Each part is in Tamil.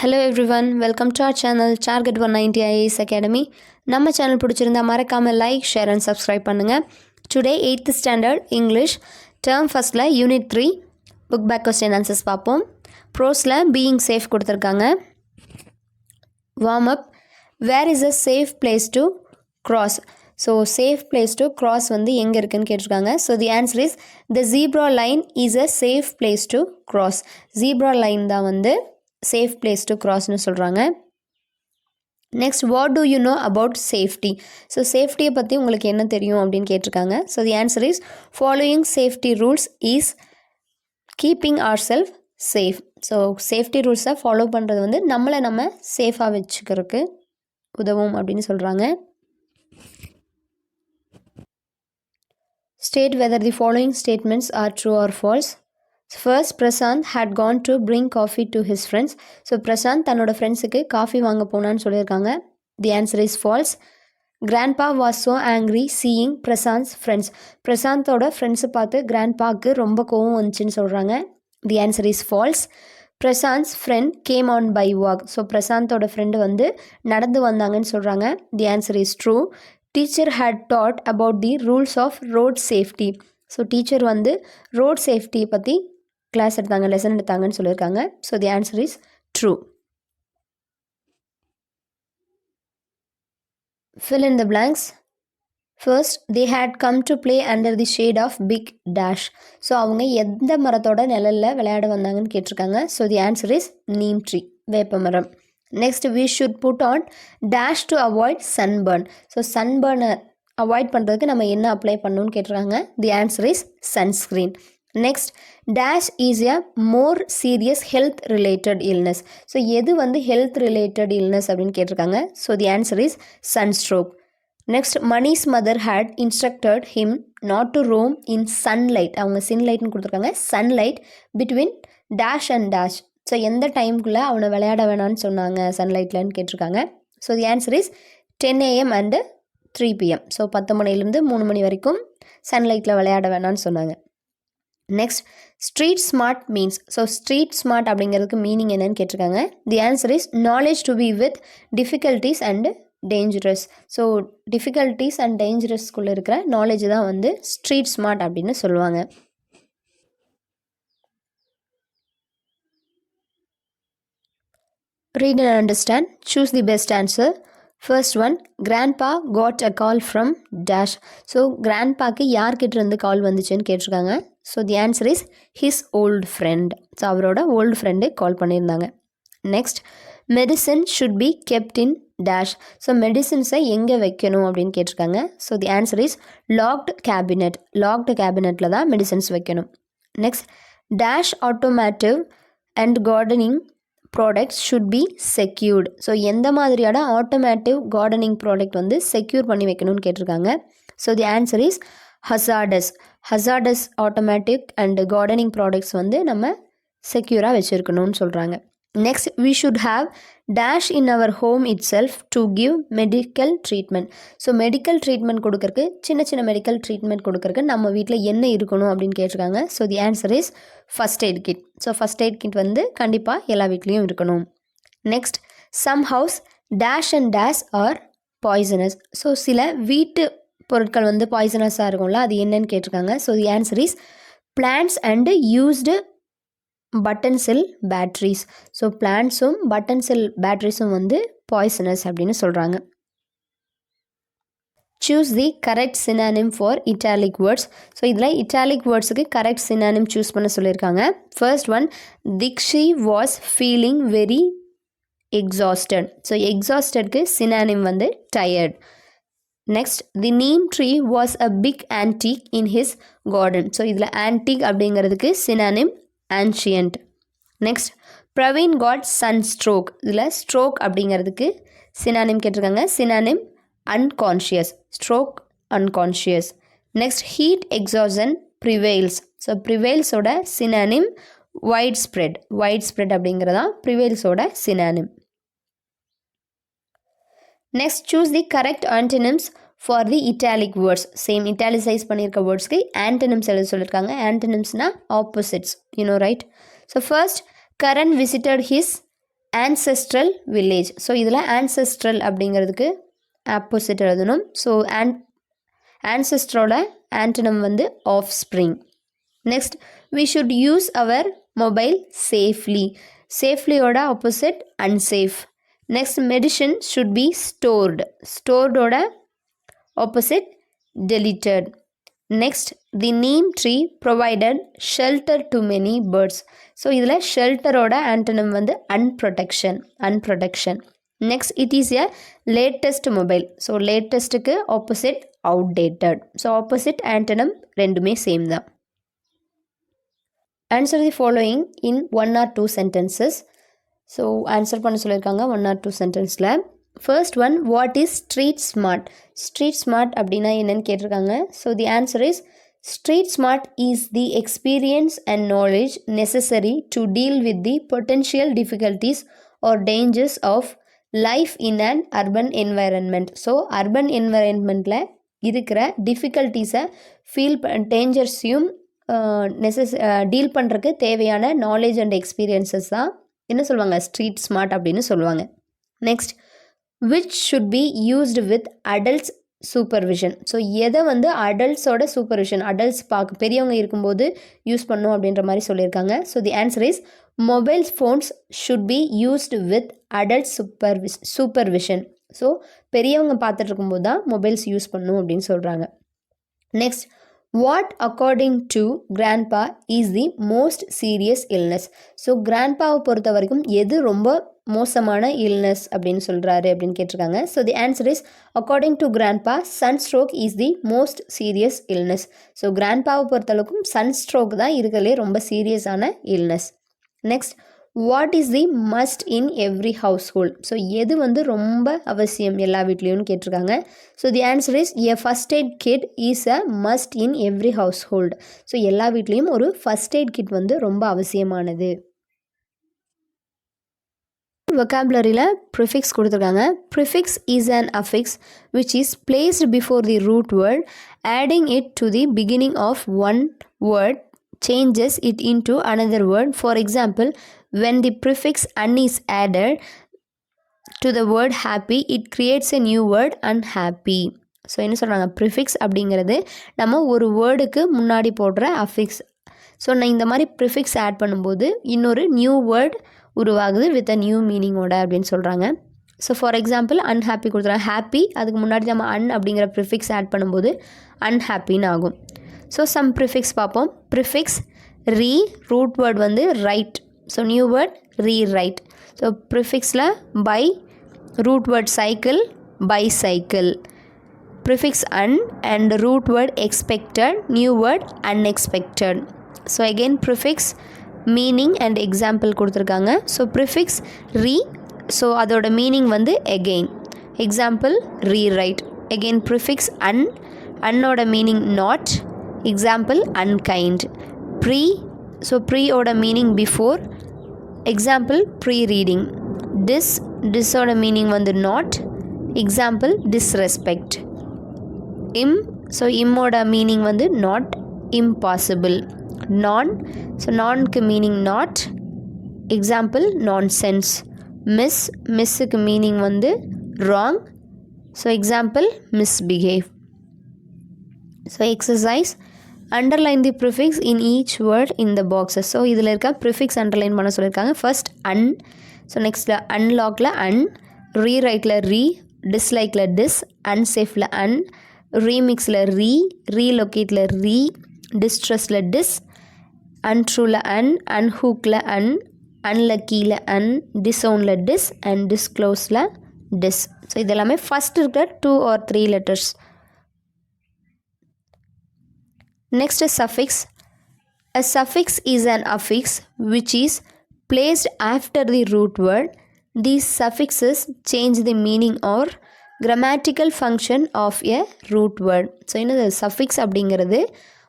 Hello everyone, welcome to our channel Target 190 IAS Academy. நம்ம சேனல் பிடிச்சிருந்தா மறக்காம லைக், ஷேர் and subscribe பண்ணுங்க. Today 8th standard English term firstல unit 3 book back question answers பார்ப்போம். Prosல being safe கொடுத்திருக்காங்க. Warm up, where is a safe place to cross? So safe place to cross வந்து எங்க இருக்குன்னு கேட்டிருக்காங்க. So the answer is the zebra line is a safe place to cross. Zebra line தான் வந்து safe place to cross னு சொல்றாங்க. Next, what do you know about safety? So safety பத்தி உங்களுக்கு என்ன தெரியும் அப்படினு கேட்டிருக்காங்க. So the answer is following safety rules is keeping ourselves safe. So safety rules follow பண்றது வந்து நம்மளை நம்ம சேஃபா வெச்சுக்கிறதுக்கு உதவும் அப்படினு சொல்றாங்க. State whether the following statements are true or false. First, Prashant had gone to bring coffee to his friends. So Prashant தன்னோட ஃப்ரெண்ட்ஸுக்கு காஃபி வாங்க போனான்னு சொல்லியிருக்காங்க. The answer is false. Grandpa was so angry seeing Prashant's friends. பிரசாந்தோட ஃப்ரெண்ட்ஸை பார்த்து கிராண்ட்பாக்கு ரொம்ப கோவம் வந்துச்சுன்னு சொல்கிறாங்க. The answer is false. Prashant's friend came on by walk. So பிரசாந்தோட ஃப்ரெண்டு வந்து நடந்து வந்தாங்கன்னு சொல்கிறாங்க. The answer is true. Teacher had taught about the rules of road safety. So teacher வந்து ரோட் சேஃப்டி பற்றி கிளாஸ் எடுத்தாங்க, லெசன் எடுத்தாங்கன்னு சொல்லியிருக்காங்க. So the answer is true. Fill in the blanks. First, they had come to play under the shade of big dash. So அவங்க எந்த மரத்தோட நிழலில் விளையாட வந்தாங்கன்னு கேட்டிருக்காங்க. So the answer is neem tree, வேப்ப மரம். Next, we should put on dash to avoid sunburn. So சன்பர்னை அவாய்ட் பண்ணுறதுக்கு நம்ம என்ன அப்ளை பண்ணணும்னு கேட்டிருக்காங்க. The answer is sunscreen. Next, dash is a more serious health related illness. So எது வந்து ஹெல்த் ரிலேட்டட் இல்னஸ் அப்படின்னு கேட்டிருக்காங்க. So the answer is sunstroke. Next, Mani's mother had instructed him not to roam in sunlight. அவங்க சன்லைட்னு கொடுத்துருக்காங்க. Sunlight between dash and dash. So எந்த டைமுக்குள்ளே அவனை விளையாட வேணான்னு சொன்னாங்க சன்லைட்லன்னு கேட்டிருக்காங்க. So the answer is 10 AM and 3 PM. So 10 மணிலேருந்து 3 மணி வரைக்கும் சன்லைட்டில் விளையாட வேணான்னு சொன்னாங்க. Next, street smart means. So street smart அப்படிங்கிறதுக்கு மீனிங் என்னன்னு கேட்டிருக்காங்க. The answer is knowledge to be with difficulties and dangerous. So difficulties and டேஞ்சரஸ்குள்ளே இருக்கிற நாலேஜ் தான் வந்து ஸ்ட்ரீட் ஸ்மார்ட் அப்படின்னு சொல்லுவாங்க. Read and understand. Choose the best answer. First one, grandpa got a call from dash. So கிராண்ட்பாக்கு யார்கிட்ட இருந்து கால் வந்துச்சுன்னு கேட்டிருக்காங்க. So the answer is his old friend. So அவரோட ஓல்டு ஃப்ரெண்டு கால் பண்ணியிருந்தாங்க. Next, medicine should be kept in dash. So மெடிசன்ஸை எங்கே வைக்கணும் அப்படின்னு கேட்டிருக்காங்க. So the answer is locked cabinet. Locked கேபினெட்டில் தான் மெடிசன்ஸ் வைக்கணும். Next, dash automotive and gardening products should be secured. So எந்த மாதிரியான ஆட்டோமேட்டிவ் கார்டனிங் ப்ராடக்ட் வந்து செக்யூர் பண்ணி வைக்கணும்னு கேட்டிருக்காங்க. So the answer is hazardous. Hazardous automatic and gardening products வந்து நம்ம செக்யூராக வச்சுருக்கணும்னு சொல்கிறாங்க. Next, we should have dash in our home itself to give medical treatment. So medical treatment கொடுக்கறக்கு, சின்ன சின்ன மெடிக்கல் ட்ரீட்மெண்ட் கொடுக்கறக்கு நம்ம வீட்டில் என்ன இருக்கணும் அப்படின்னு கேட்டிருக்காங்க. So the answer is first aid kit. So first aid kit வந்து கண்டிப்பாக எல்லா வீட்லேயும் இருக்கணும். Next, some house dash and dash are poisonous. So சில வீட்டு பொருட்கள் வந்து பாய்சனஸாக இருக்கும்ல, அது என்னன்னு கேட்டிருக்காங்க. So the answer is plants and used button cell batteries. So பிளான்ட்ஸும் பட்டன் செல் பேட்ரிஸும் வந்து பாய்சனஸ் அப்படின்னு சொல்கிறாங்க. Choose the correct synonym for italic words. So இதில் இட்டாலிக் வேர்ட்ஸுக்கு கரெக்ட் சினானிம் சூஸ் பண்ண சொல்லியிருக்காங்க. First one, Dikshi was feeling very exhausted. So எக்ஸாஸ்டட்க்கு சினானிம் வந்து tired. Next, the neem tree was a big antique in his garden. So இதில் antique அப்படிங்கிறதுக்கு synonym ancient. Next, Praveen got sunstroke. இதில் ஸ்ட்ரோக் அப்படிங்கிறதுக்கு சினானிம் கேட்டிருக்காங்க. Synonym unconscious. Stroke unconscious. Next, heat exhaustion prevails. So ப்ரிவேல்ஸோட synonym widespread. Widespread அப்படிங்கிறதான் ப்ரிவேல்ஸோட synonym. Next, choose the correct antonyms for the italic words. Same இட்டாலிசைஸ் பண்ணியிருக்க வேர்ட்ஸ்க்கு ஆன்டனிம்ஸ் எழுத சொல்லியிருக்காங்க. ஆன்டனிம்ஸ்னால் opposites, right. So first, Karan visited his ancestral village. So இதில் ancestral அப்படிங்கிறதுக்கு ஆப்போசிட் எழுதணும். ஸோ ancestroட ஆன்டனம் வந்து offspring. Next, we should use our mobile safely. Safelyயோட opposite unsafe. Next, medicine should be stored. Storedோட opposite deleted. Next, the neem tree provided shelter to many birds. So இதில் ஷெல்டரோட ஆன்டனம் வந்து unprotection. Next, it is a latest mobile. So லேட்டஸ்ட்டுக்கு opposite outdated. So opposite antonym ரெண்டுமே சேம் தான். Answer the following in 1 or 2 sentences. So answer பண்ண சொல்லியிருக்காங்க 1 or 2 சென்டென்ஸில். First one, what is street smart? Street smart அப்படின்னா என்னன்னு கேட்டிருக்காங்க. So the answer is street smart is the experience and knowledge necessary to deal with the potential difficulties or dangers of life in and urban environment. So urban என்வைரன்மெண்ட்டில் இருக்கிற டிஃபிகல்ட்டிஸை டேஞ்சர்ஸையும் டீல் பண்ணுறதுக்கு தேவையான நாலேஜ் அண்ட் எக்ஸ்பீரியன்ஸஸ் தான் என்ன சொல்லுவாங்க, ஸ்ட்ரீட் ஸ்மார்ட் அப்படின்னு சொல்லுவாங்க. Next, which should be used with adults supervision. So எதை வந்து அடல்ட்ஸோட சூப்பர்விஷன், அடல்ட்ஸ் பெரியவங்க இருக்கும்போது யூஸ் பண்ணும் அப்படின்ற மாதிரி சொல்லியிருக்காங்க. So the answer is mobile phones should be used with adult supervision. So பெரியவங்க பார்த்துட்டு இருக்கும்போது தான் மொபைல்ஸ் யூஸ் பண்ணும் அப்படின்னு சொல்கிறாங்க. Next, what according to grandpa is the most serious illness. So கிராண்ட்பாவை பொறுத்த வரைக்கும் எது ரொம்ப மோசமான இல்னஸ் அப்படின்னு சொல்கிறாரு அப்படின்னு கேட்டிருக்காங்க. So the answer is according to grandpa sunstroke is the most serious illness. So கிராண்ட்பாவை பொறுத்தளவுக்கும் சன்ஸ்ட்ரோக் தான் இருக்கிறதுலே ரொம்ப சீரியஸான illness. Next, what is the must in every household. So எது வந்து ரொம்ப அவசியம் எல்லா வீட்லேயும்னு கேட்டிருக்காங்க. So the answer is a first aid kit is a must in every household. So எல்லா வீட்லேயும் ஒரு ஃபஸ்ட் எய்ட் கிட் வந்து ரொம்ப அவசியமானது. vocabularyல prefix கொடுத்துருக்காங்க. Prefix is an affix which is placed before the root word. Adding it to the beginning of one word changes it into another word. For example, when the prefix un is added to the word happy, it creates a new word unhappy. So என்ன சொல்கிறாங்க, ப்ரிஃபிக்ஸ் அப்படிங்கிறது நம்ம ஒரு வேர்டுக்கு முன்னாடி போடுற அஃபிக்ஸ். ஸோ நான் இந்த மாதிரி ப்ரிஃபிக்ஸ் ஆட் பண்ணும்போது இன்னொரு நியூ வேர்ட் உருவாகுது வித் அ நியூ மீனிங்கோட அப்படின்னு சொல்கிறாங்க. ஸோ ஃபார் எக்ஸாம்பிள் அன்ஹாப்பி கொடுத்துறாங்க, ஹாப்பி அதுக்கு முன்னாடி நம்ம அன் அப்படிங்கிற ப்ரிஃபிக்ஸ் ஆட் பண்ணும்போது அன்ஹாப்பின்னு ஆகும். ஸோ சம் ப்ரிஃபிக்ஸ் பார்ப்போம். ப்ரிஃபிக்ஸ் ரீ, ரூட் வேர்ட் வந்து write. So new word rewrite. So ப்ரிஃபிக்ஸில் bi, root word cycle, bicycle. Prefix un and root word expected, new word unexpected. So again prefix meaning and example கொடுத்துருக்காங்க. ஸோ ப்ரிஃபிக்ஸ் ரீ, ஸோ அதோட மீனிங் வந்து again. Example rewrite. Again prefix un, அன்னோட meaning not. Example unkind. Pre, so ப்ரீயோட meaning before. Example pre reading. Dis, டிஸ்ஸோட மீனிங் வந்து not. Example disrespect. Im, so இம்மோட மீனிங் வந்து நாட், இம்பாசிபிள். நான், ஸோ நான்க்கு meaning not. Example nonsense. Mis, மிஸ்ஸுக்கு மீனிங் வந்து wrong. So example misbehave. So exercise, underline the prefix in each word in the boxes. So இதில் இருக்க ப்ரிஃபிக்ஸ் அண்டர்லைன் பண்ண சொல்லியிருக்காங்க. ஃபர்ஸ்ட் அன், ஸோ நெக்ஸ்ட்டில் அன்லாக்ல அன், ரீரைட்டில் ரீ, டிஸ்லைக்கில் டிஸ், அன்சேஃபில் அன், ரீமிக்ஸில் ரீ, ரீலொகேட்டில் ரீ, டிஸ்ட்ரெஸில் டிஸ், அன்ட்ரூவில் அன், அன்ஹூக்கில் அன், அன்லக்கியில் அன், டிஸோனில் டிஸ் அண்ட் டிஸ்க்ளோஸில் டிஸ். ஸோ இதெல்லாமே ஃபஸ்ட் இருக்கிற 2 or 3 letters. Next is suffix. A suffix is an affix which is placed after the root word. These suffixes change the meaning or grammatical function of a root word. So என்னது சஃபிக்ஸ் அப்படிங்கிறது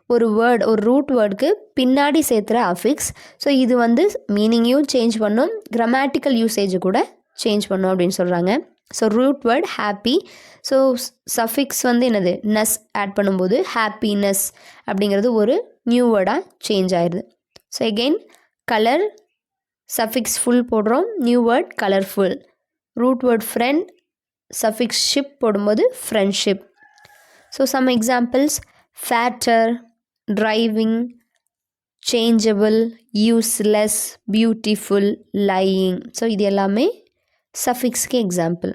ஒரு வேர்ட், ஒரு ரூட் வேர்டுக்கு பின்னாடி சேர்த்துற அஃபிக்ஸ். ஸோ இது வந்து மீனிங்கையும் சேஞ்ச் பண்ணும், கிராமட்டிக்கல் யூசேஜ் கூட சேஞ்ச் பண்ணும் அப்படின்னு சொல்கிறாங்க. So root word happy, so suffix வந்து என்னது நஸ் ஆட் பண்ணும்போது ஹாப்பினஸ் அப்படிங்கிறது ஒரு நியூ வேர்டாக சேஞ்ச் ஆயிடுது. So again colour, suffix full போடுறோம், new word colourful. Root word friend, suffix ship போடும்போது friendship. So some examples fatter, driving, changeable, useless, beautiful, lying. So இது எல்லாமே சஃபிக்ஸ்க்கு example.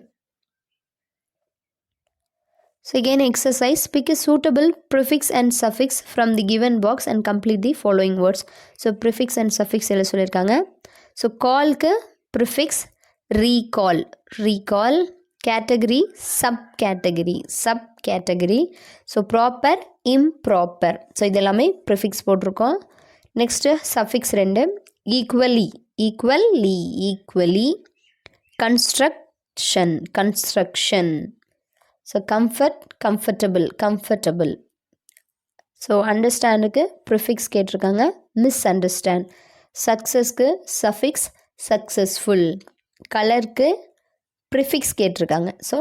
So again exercise, pick a suitable prefix and suffix from the given box and complete the following words. So prefix and suffix எல்லாம் சொல்லியிருக்காங்க. So callக்கு prefix recall, recall. Category subcategory, subcategory. So proper, improper. So இதெல்லாமே prefix போட்டிருக்கோம். Next suffix 2, equally, equally, equally. Construction, construction. So comfort, comfortable, comfortable. So understandக்கு prefix கேட்டிருக்காங்க, misunderstand. Successக்கு suffix successful. Colorக்கு prefix கேட்டிருக்காங்க, so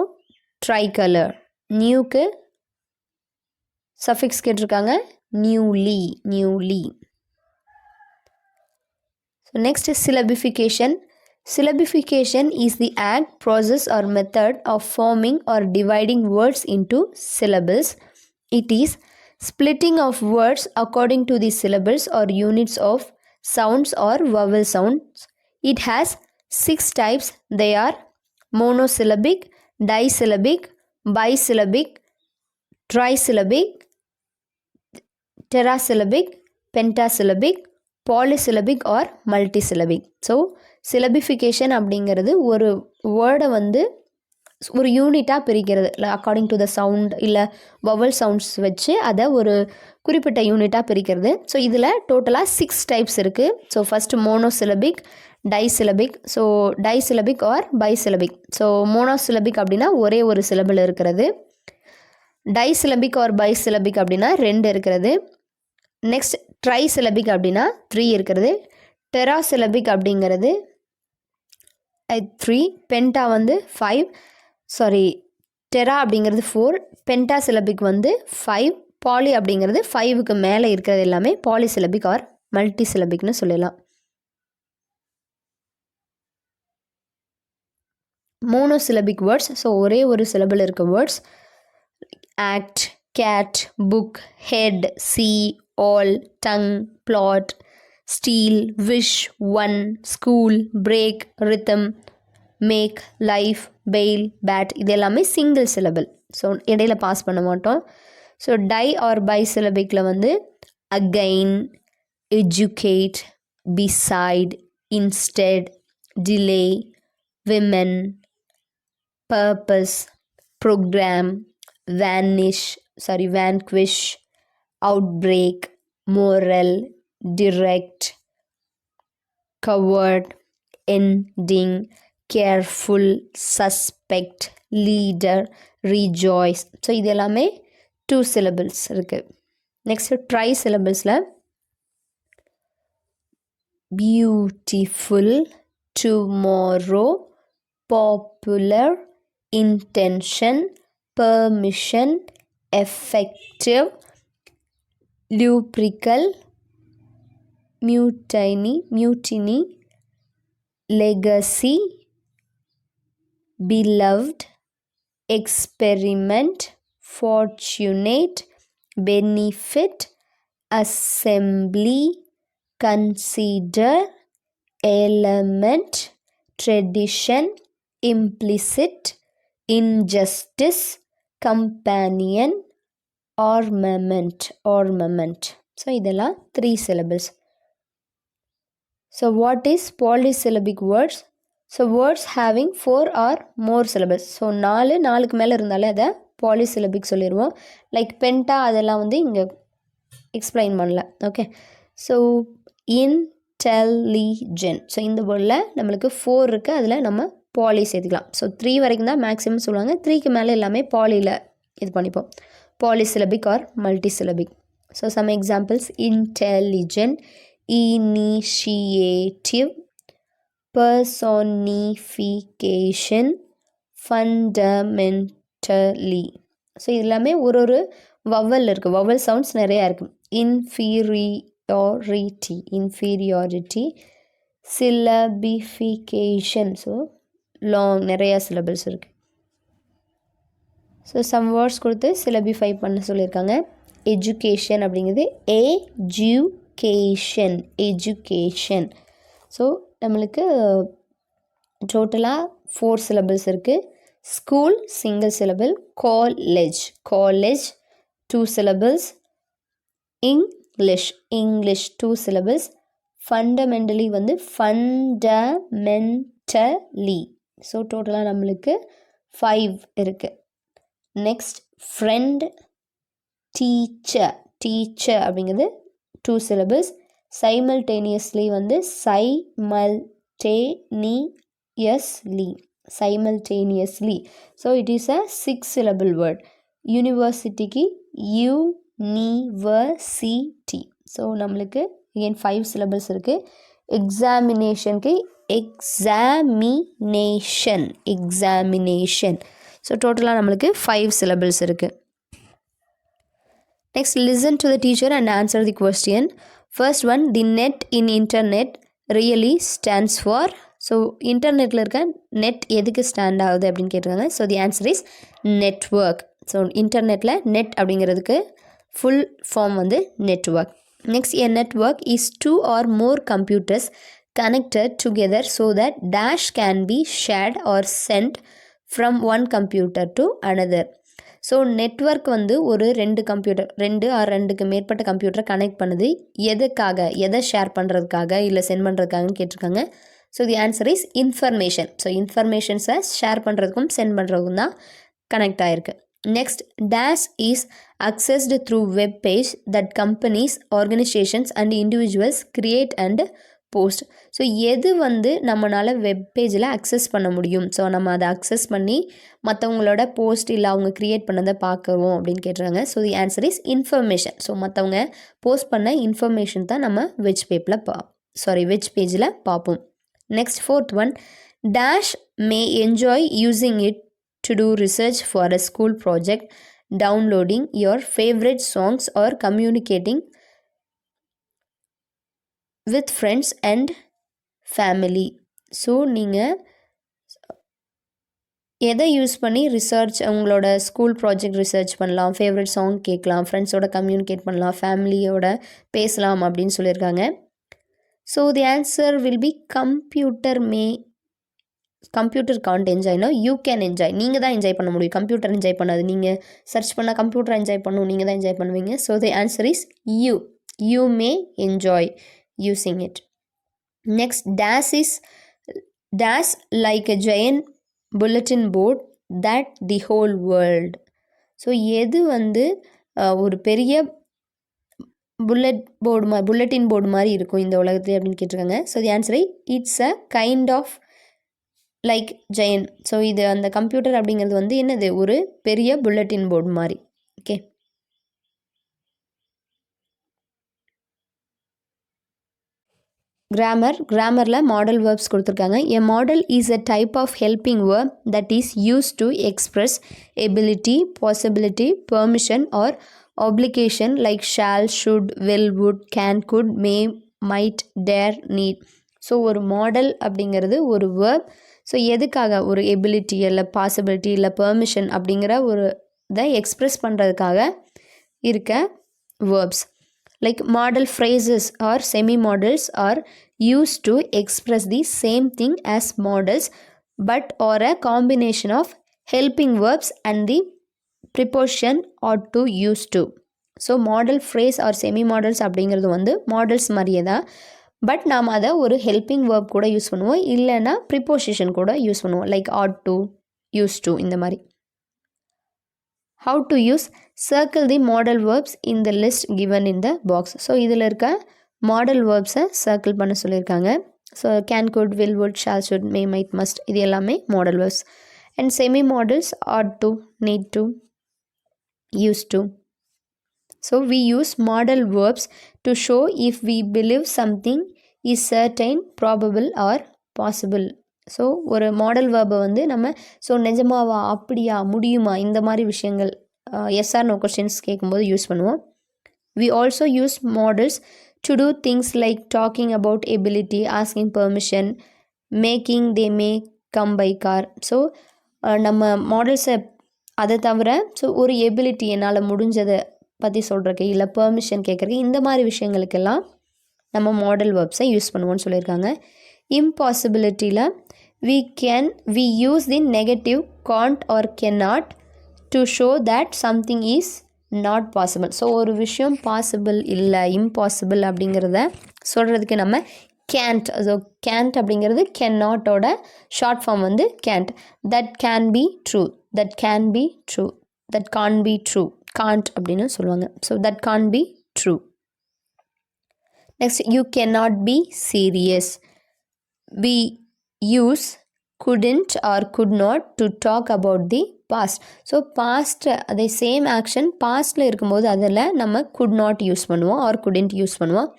tricolor. Newக்கு suffix கேட்டிருக்காங்க, newly, newly. So next is syllabification. Syllabification is the act, process or method of forming or dividing words into syllables. It is splitting of words according to the syllables or units of sounds or vowel sounds. It has 6 types. They are monosyllabic, disyllabic, bisyllabic, trisyllabic, tetrasyllabic, pentasyllabic, polysyllabic or multisyllabic. So syllabification அப்படிங்கிறது ஒரு வேர்டை வந்து ஒரு யூனிட்டாக பிரிக்கிறது, அக்கார்டிங் டு த சவுண்ட் இல்லை வவல் சவுண்ட்ஸ் வச்சு அதை ஒரு குறிப்பிட்ட யூனிட்டாக பிரிக்கிறது. ஸோ இதில் டோட்டலாக 6 டைப்ஸ் இருக்குது. So first monosyllabic, disyllabic, so disyllabic or bisyllabic. So monosyllabic அப்படின்னா ஒரே ஒரு சிலபிள் இருக்கிறது, டைசிலபிக் ஆர் பைசிலபிக் அப்படின்னா 2 இருக்கிறது. நெக்ஸ்ட் ட்ரைசிலபிக் அப்படின்னா 3 இருக்கிறது. டெராசிலபிக் அப்படிங்கிறது 3, பென்டா வந்து 5, சாரி டெரா அப்படிங்கிறது 4, பென்டாசிலபிக் வந்து 5, பாலி அப்படிங்கிறது 5க்கு மேலே இருக்கிறது எல்லாமே பாலிசிலபிக் ஆர் மல்டிசிலபிக்னு சொல்லலாம். மோனோசிலபிக் வேர்ட்ஸ், ஸோ ஒரே ஒரு சிலபிள் இருக்க words, act, cat, book, head, see, all, tongue, flat, steal, wish, one, school, break, rhythm, make, life, bail, bat. இது எல்லாமே சிங்கிள் சிலபிள், ஸோ இடையில பாஸ் பண்ண மாட்டோம். ஸோ டை ஆர் பைசிலபிக்கில் வந்து again, educate, beside, instead, delay, women, purpose, program, vanquish, outbreak, moral, direct, covered, ending, careful, suspect, leader, rejoice. So இது எல்லாமே 2 syllables இருக்குது. நெக்ஸ்ட் ட்ரை சிலபிள்ஸில் beautiful, tomorrow, popular, intention, permission, effective, lubrical, mutiny, legacy, beloved, experiment, fortunate, benefit, assembly, consider, element, tradition, implicit, injustice, companion, ornament. So இதெல்லாம் 3 syllables. So what is polysyllabic words? So words having 4 or more syllables. So 4க்கு மேலே இருந்தாலே அதை polysyllabic சொல்லிடுவோம். லைக் பென்டா அதெல்லாம் வந்து இங்கே எக்ஸ்பிளைன் பண்ணல. ஓகே, ஸோ இன்டெலிஜென்ட், ஸோ இந்த வேர்டில் நம்மளுக்கு 4 இருக்குது, அதில் நம்ம பாலி சேர்த்துக்கலாம். ஸோ 3 வரைக்கும் தான் மேக்ஸிமம் சொல்லுவாங்க, 3க்கு மேலே எல்லாமே பாலியில் இது பண்ணிப்போம், polysyllabic or multisyllabic. So some examples: intelligent, initiative, personification, fundamentally. So இது எல்லாமே ஒரு வவல் இருக்குது, வவல் சவுண்ட்ஸ் நிறையா இருக்குது. inferiority, syllabification. ஸோ லாங் நிறையா syllables இருக்குது. ஸோ சம் வேர்ட்ஸ் கொடுத்து சிலபிஃபை பண்ண சொல்லியிருக்காங்க. எஜுகேஷன் அப்படிங்கிறது எஜுகேஷன். ஸோ நம்மளுக்கு டோட்டலாக 4 syllables இருக்குது. School single syllable, college 2 syllables, English 2 syllables, fundamentally வந்து ஃபண்டமெண்டலி. ஸோ டோட்டலாக நம்மளுக்கு 5 இருக்குது. நெக்ஸ்ட் ஃப்ரெண்ட், டீச்சர் அப்படிங்கிறது 2 syllables. சைமல்டேனியஸ்லி வந்து simultaneously. So it is a 6 syllable word. யூனிவர்சிட்டிக்கு யூனிவர்சிட்டி. ஸோ நம்மளுக்கு again 5 syllables இருக்குது. எக்ஸாமினேஷனுக்கு எக்ஸாமினேஷன். ஸோ டோட்டலாக நம்மளுக்கு 5 syllables இருக்குது. Next, listen to the teacher and answer the question. First one, the net in internet really stands for. So இன்டர்நெட்டில் இருக்க நெட் எதுக்கு ஸ்டாண்ட் ஆகுது அப்படின்னு கேட்டிருக்காங்க. So the answer is network. So இன்டர்நெட்டில் நெட் அப்படிங்கிறதுக்கு ஃபுல் ஃபார்ம் வந்து network. Next, a network is 2 or more computers connected together so that dash can be shared or sent from one computer to another. So network வந்து ஒரு 2 கம்ப்யூட்டர் 2 or 2க்கு மேற்பட்ட கம்ப்யூட்டரை கனெக்ட் பண்ணுது. எதை ஷேர் பண்ணுறதுக்காக இல்லை சென்ட் பண்ணுறதுக்காகன்னு கேட்டிருக்காங்க. So the answer is information. So இன்ஃபர்மேஷன்ஸை ஷேர் பண்ணுறதுக்கும் சென்ட் பண்ணுறதுக்கும் தான் கனெக்ட் ஆகிருக்கு. Next, dash is accessed through web page that companies, organisations and individuals create and post. So எது வந்து நம்மளால் வெப் பேஜில் அக்சஸ் பண்ண முடியும், ஸோ நம்ம அதை அக்சஸ் பண்ணி மற்றவங்களோட போஸ்ட் இல்லை அவங்க க்ரியேட் பண்ணதை பார்க்குறோம் அப்படின்னு கேட்டுறாங்க. So the answer is information. So மற்றவங்க போஸ்ட் பண்ண இன்ஃபர்மேஷன் தான் நம்ம வெப் பேஜில் பார்ப்போம். Next, 4th one, dash may enjoy using it to do research for a school project, downloading your favourite songs or communicating with friends and family. So நீங்கள் எதை யூஸ் பண்ணி ரிசர்ச், உங்களோட ஸ்கூல் ப்ராஜெக்ட் ரிசர்ச் பண்ணலாம், ஃபேவரட் சாங் கேட்கலாம், ஃப்ரெண்ட்ஸோட கம்யூனிகேட் பண்ணலாம், ஃபேமிலியோட பேசலாம் அப்படின்னு சொல்லியிருக்காங்க. So the answer will be computer can't என்ஜாய்னா யூ கேன் என்ஜாய். நீங்கள் தான் என்ஜாய் பண்ண முடியும், கம்ப்யூட்டர் என்ஜாய் பண்ணாது. நீங்கள் சர்ச் பண்ணால் கம்ப்யூட்டர் என்ஜாய் பண்ணணும், நீங்கள் தான் என்ஜாய் பண்ணுவீங்க. So the answer is you may enjoy using it. Next, dash like a giant bulletin board that the whole world. So எது வந்து ஒரு பெரிய புல்லட்டின் போர்டு மாதிரி இருக்கும் இந்த உலகத்துல அப்படின்னு கேட்டிருக்காங்க. So the answer it's a kind of like giant. ஸோ இது அந்த கம்ப்யூட்டர் அப்படிங்கிறது வந்து என்னது, ஒரு பெரிய புல்லட்டின் போர்டு மாதிரி. ஓகே, கிராமரில் மாடல் வேர்ப்ஸ் கொடுத்துருக்காங்க. A modal is a type of helping verb that is used to express ability, possibility, permission or obligation like shall, should, will, would, can, could, may, might, dare, need. So ஒரு மாடல் அப்படிங்கிறது ஒரு வேர்ப். ஸோ எதுக்காக, ஒரு எபிலிட்டி இல்லை பாசிபிலிட்டி இல்லை பெர்மிஷன் அப்படிங்கிற ஒரு இதை எக்ஸ்ப்ரெஸ் பண்ணுறதுக்காக இருக்க verbs. Like model phrases or semi models are used to express the same thing as models but are a combination of helping verbs and the preposition ought to, used to. So modal phrase or semi modals அப்படிங்கிறது வந்து மாடல்ஸ் மாதிரியே தான், பட் நாம் அதை ஒரு ஹெல்பிங் வேர்ப் கூட யூஸ் பண்ணுவோம், இல்லைன்னா ப்ரிப்போசிஷன் கூட யூஸ் பண்ணுவோம். Like ought to, used to, இந்த மாதிரி. How to use, circle the model verbs in the list given in the box. So இதில் இருக்க மாடல் வேர்ப்ஸை சர்க்கிள் பண்ண சொல்லியிருக்காங்க. So can, could, will, would, shall, should, may, might, must, இது எல்லாமே model verbs. And semi models ought to, need to, used to. So we use model verbs to show if we believe something is certain, probable or possible. So ஒரு மாடல் வேர்பை வந்து நம்ம ஸோ நிஜமாவா, அப்படியா, முடியுமா, இந்த மாதிரி விஷயங்கள் எஸ் ஆர் நோ கொஸ்டின்ஸ் கேட்கும்போது யூஸ் பண்ணுவோம். We also use models to do things like talking about ability, asking permission, making they may come by car. So நம்ம மாடல்ஸை அதை தவிர ஸோ ஒரு எபிலிட்டி என்னால் முடிஞ்சதை பற்றி சொல்கிறக்கு இல்லை பெர்மிஷன் கேட்குறக்கு இந்த மாதிரி விஷயங்களுக்கெல்லாம் நம்ம மாடல் வேர்ப்ஸை யூஸ் பண்ணுவோம்னு சொல்லியிருக்காங்க. இம்பாசிபிலிட்டியில் we use the negative can't or cannot to show that something is not possible. So ஒரு விஷயம் பாசிபிள் இல்லை, இம்பாசிபிள் அப்படிங்கிறத சொல்கிறதுக்கு நம்ம can't. ஸோ can't அப்படிங்கிறது cannotோட ஷார்ட் ஃபார்ம் வந்து can't. that can be true, that can be true, that can't be true, can't அப்படின்னு சொல்லுவாங்க. So that can't be true. Next, you cannot be serious. We use couldn't or could not to talk about the past. So past அதே சேம் ஆக்ஷன் பாஸ்டில் இருக்கும்போது அதில் நம்ம could not யூஸ் பண்ணுவோம் or couldn't யூஸ் பண்ணுவோம்.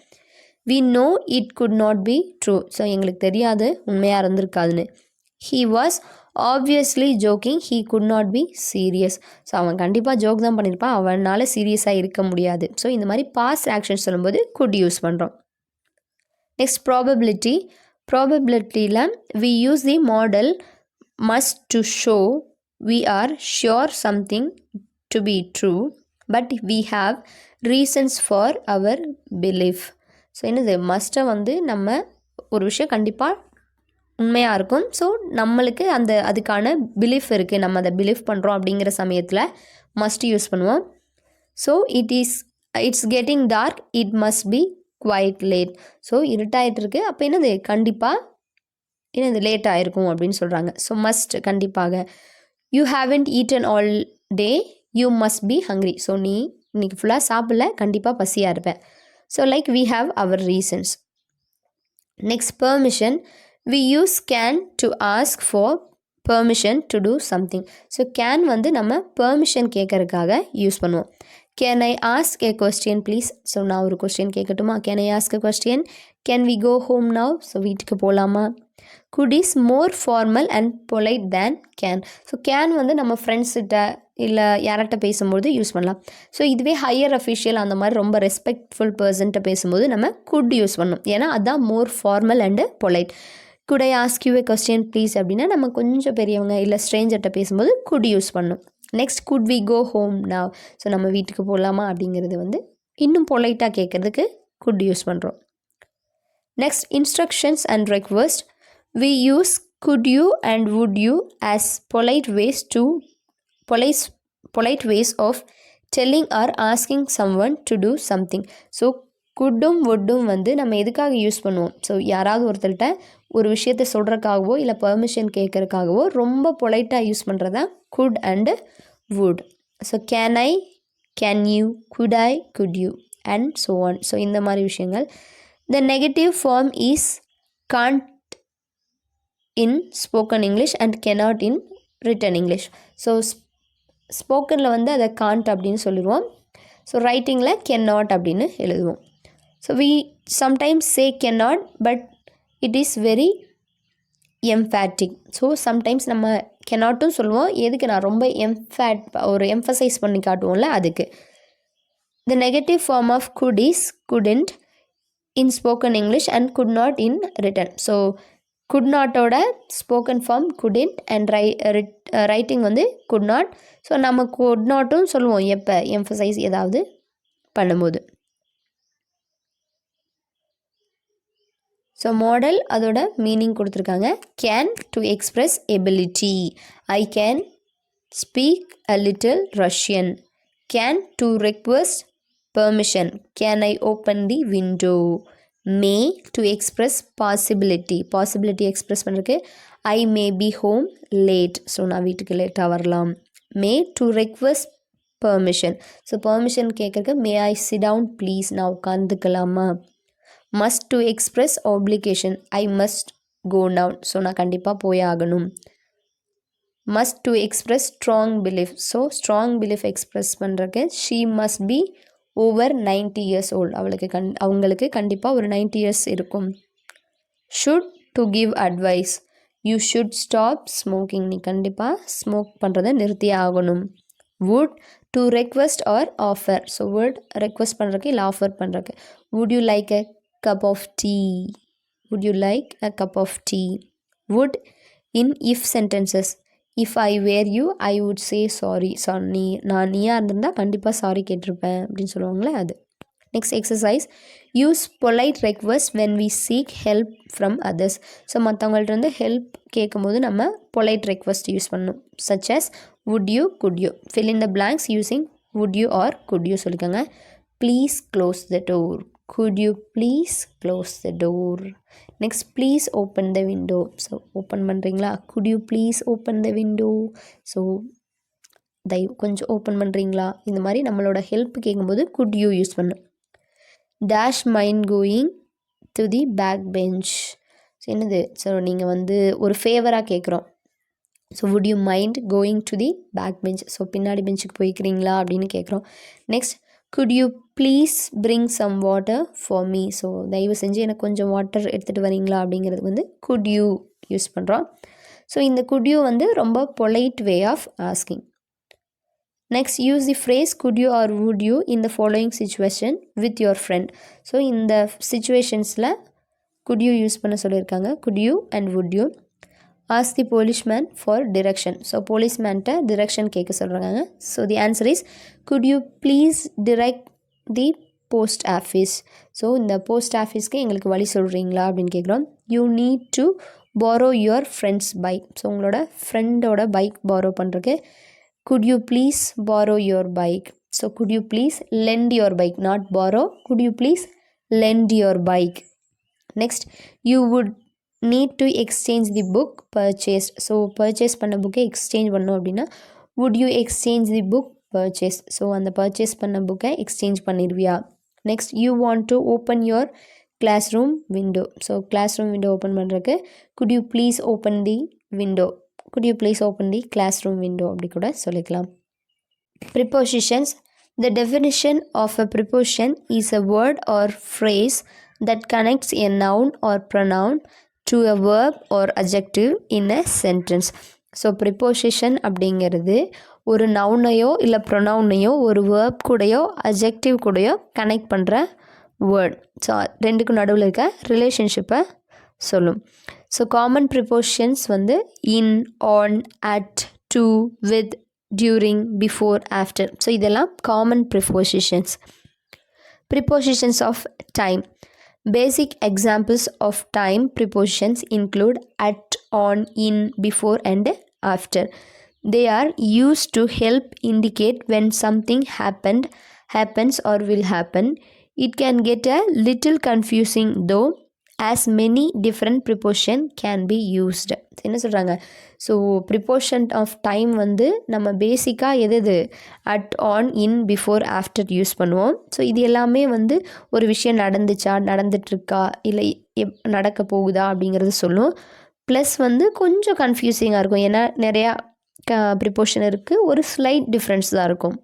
we know it could not be true. So எங்களுக்கு தெரியாது உண்மையாக இருந்திருக்காதுன்னு. he was obviously joking, he could not be serious. So அவன் கண்டிப்பாக ஜோக் தான் பண்ணியிருப்பான், அவனால் சீரியஸாக இருக்க முடியாது. ஸோ இந்த மாதிரி பாஸ்ட் ஆக்ஷன் சொல்லும்போது could யூஸ் பண்ணுறோம். Next probability. ப்ராபபிலிட்டியில் we use the model must to show we are sure something to be true but we have reasons for our belief. So என்னது மஸ்ட்டை வந்து நம்ம ஒரு விஷயம் கண்டிப்பாக உண்மையாக இருக்கும், ஸோ நம்மளுக்கு அதுக்கான பிலீஃப் இருக்குது, நம்ம அதை பிலீஃப் பண்ணுறோம் அப்படிங்கிற சமயத்தில் மஸ்ட் யூஸ் பண்ணுவோம். So it's getting dark, it must be quite late. So இருட்டாயிட்டு இருக்குது, அப்போ என்னது கண்டிப்பாக என்னது லேட் ஆகிருக்கும் அப்படின்னு சொல்கிறாங்க. ஸோ மஸ்ட் கண்டிப்பாக. You haven't eaten all day, you must be hungry. So நீ இன்னைக்கு ஃபுல்லாக சாப்பிடல, கண்டிப்பாக பசியாக இருப்பேன். So like we have our reasons. Next, permission. we use can to ask for permission to do something. So can வந்து நம்ம permission கேட்கறதுக்காக யூஸ் பண்ணுவோம். can I ask a question please? So நான் ஒரு கொஸ்டின் கேட்கட்டுமா? can I ask a question? can we go home now? So வீட்டுக்கு போகலாமா? could is more formal and polite than can. So can வந்து நம்ம ஃப்ரெண்ட்ஸ்கிட்ட இல்லை யார்கிட்ட பேசும்போது யூஸ் பண்ணலாம். ஸோ இதுவே ஹையர் அஃபிஷியல் அந்த மாதிரி ரொம்ப ரெஸ்பெக்ட்ஃபுல் பர்சன்ட்ட பேசும்போது நம்ம குட் யூஸ் பண்ணணும், ஏன்னா அதுதான் more formal and polite. Could I ask you a question please அப்படின்னா நம்ம கொஞ்சம் பெரியவங்க இல்லை ஸ்ட்ரேஞ்சர்கிட்ட பேசும்போது குட் யூஸ் பண்ணணும். Next, could we go home now. So நம்ம வீட்டுக்கு போகலாமா அப்படிங்கிறது வந்து இன்னும் பொலைட்டாக கேட்குறதுக்கு குட் யூஸ் பண்ணுறோம். Next, instructions and request. we use could you and would you as polite ways of telling or asking someone to do something. So குட்டும் வுட்டும் வந்து நம்ம எதுக்காக யூஸ் பண்ணுவோம்? ஸோ யாராவது ஒருத்தர்கிட்ட ஒரு விஷயத்தை சொல்கிறக்காகவோ இல்லை பெர்மிஷன் கேட்குறக்காகவோ ரொம்ப பொலைட்டாக யூஸ் பண்ணுறதா could and would. So can I, can you, could I, could you and so on. So இந்த மாதிரி விஷயங்கள். The negative form is can't in spoken English and cannot in written English. So ஸ்போக்கனில் வந்து அதை காண்ட் அப்படின்னு சொல்லிடுவோம், ஸோ ரைட்டிங்கில் cannot அப்படின்னு எழுதுவோம். So we sometimes say cannot but it is very emphatic. So sometimes நம்ம cannotடும் சொல்லுவோம், எதுக்கு நான் ரொம்ப ஒரு எம்ஃபசைஸ் பண்ணி காட்டுவோம்ல அதுக்கு. The negative form of could is couldn't in spoken English and could not in written. So could notோட spoken form couldn't and writing வந்து could not. ஸோ நம்ம could notடும் சொல்லுவோம் எப்போ எம்ஃபசைஸ் ஏதாவது பண்ணும்போது. ஸோ மாடல் அதோட மீனிங் கொடுத்துருக்காங்க. Can to express ability, I can speak a little Russian. Can to request permission, can I open the window. May to express possibility express பண்ணுறதுக்கு I may be home late. So நான் வீட்டுக்கு லேட்டாக வரலாம். May to request permission, so permission கேட்குறக்கு may I sit down please, நான் உட்காந்துக்கலாமா. Must to express obligation, I must go down, so நான் கண்டிப்பாக போய் ஆகணும். Must to express strong belief, so strong belief express பண்ணுறக்கு she must be over 90 years old, அவங்களுக்கு கண்டிப்பாக ஒரு 90 years இருக்கும். Should to give advice, you should stop smoking, நீ கண்டிப்பாக ஸ்மோக் பண்ணுறதை நிறுத்தியே ஆகணும். would, to request or offer. So would request பண்ணுறக்கு இல்லை ஆஃபர் பண்ணுறக்கு. would you like a cup of tea? would you like a cup of tea? would in if sentences. if I were you I would say sorry. So நீயா இருந்திருந்தால் கண்டிப்பாக சாரி கேட்டிருப்பேன் அப்படின்னு சொல்லுவாங்களே அது. Next exercise, use polite request when we seek help from others. So மற்றவங்கள்ட்ட இருந்து ஹெல்ப் கேட்கும்போது நம்ம பொலைட் ரெக்வஸ்ட் யூஸ் பண்ணணும். Such as would you, could you. fill in the blanks using would you or could you சொல்லிக்கோங்க. Please close the door. could you please close the door. next, please open the window. So open பண்ணுறீங்களா? could you please open the window. So கொஞ்சம் ஓப்பன் பண்ணுறீங்களா? இந்த மாதிரி நம்மளோட ஹெல்ப் கேட்கும்போது could you யூஸ் பண்ணணும். Dash mind going to the back bench. So என்னது? ஸோ நீங்கள் வந்து ஒரு ஃபேவராக கேட்குறோம். So would you mind going to the back bench. So பின்னாடி பெஞ்சுக்கு போய்க்கிறீங்களா அப்படின்னு கேட்குறோம். Next, could you please bring some water for me. So தயவு செஞ்சு எனக்கு கொஞ்சம் வாட்டர் எடுத்துகிட்டு வரீங்களா அப்படிங்கிறது வந்து குட் யூ யூஸ் பண்ணுறோம். ஸோ இந்த குட் யூ வந்து ரொம்ப polite way of asking. Next, use the phrase could you or would you in the following situation with your friend. So இந்த சிச்சுவேஷன்ஸில் could you யூஸ் பண்ண சொல்லியிருக்காங்க. could you and would you. ask the policeman for direction. So போலீஸ்மேன்ட்ட டிரெக்ஷன் கேட்க சொல்கிறாங்க. So the answer is could you please direct the post office. So இந்த போஸ்ட் ஆஃபீஸ்க்கு எங்களுக்கு வழி சொல்கிறீங்களா அப்படின்னு கேட்குறோம். you need to borrow your friend's bike. So உங்களோட ஃப்ரெண்டோட பைக் borrow பண்ணுறதுக்கு could you please borrow your bike. so could you please lend your bike, not borrow. could you please lend your bike. next, you would need to exchange the book purchased. so purchase பண்ண புக்கை எக்ஸ்சேஞ்ச் பண்ணோம் அப்படின்னா would you exchange the book purchased. So அந்த பர்ச்சேஸ் பண்ண புக்கை எக்ஸ்சேஞ்ச் பண்ணிடுவியா. Next, you want to open your classroom window. So classroom window open பண்ணுறதுக்கு could you please open the window. could you please open the classroom window அப்படி கூட சொல்லிக்கலாம். Prepositions. The definition of a preposition is a word or phrase that connects a noun or pronoun to a verb or adjective in a sentence. So preposition அப்படிங்கிறது ஒரு நவுனையோ இல்லை ப்ரொனவுனையோ ஒரு வேர்ப் கூடயோ அஜெக்டிவ் கூடயோ கனெக்ட் பண்ணுற வேர்ட். ஸோ ரெண்டுக்கும் நடுவில் இருக்க ரிலேஷன்ஷிப்பை சொல்லும். ஸோ காமன் ப்ரிப்போசிஷன்ஸ் வந்து in, on, at, to, with, during, before, after. So இதெல்லாம் common prepositions. Prepositions of time. Basic examples of time prepositions include at, on, in, before and after. They are used to help indicate when something happens or will happen. It can get a little confusing though, as many different preposition can be used. என்ன சொல்கிறாங்க? ஸோ ப்ரிப்போஷன் ஆஃப் டைம் வந்து நம்ம பேசிக்காக எது at, on, in, before, after use பண்ணுவோம். ஸோ இது எல்லாமே வந்து ஒரு விஷயம் நடந்துச்சா, நடந்துட்டுருக்கா, இல்லை நடக்க போகுதா அப்படிங்கிறது சொல்லும். ப்ளஸ் வந்து கொஞ்சம் கன்ஃபியூசிங்காக இருக்கும். ஏன்னா நிறையா ப்ரிப்போஷன் இருக்குது, ஒரு ஸ்லைட் டிஃப்ரென்ஸ் தான் இருக்கும்.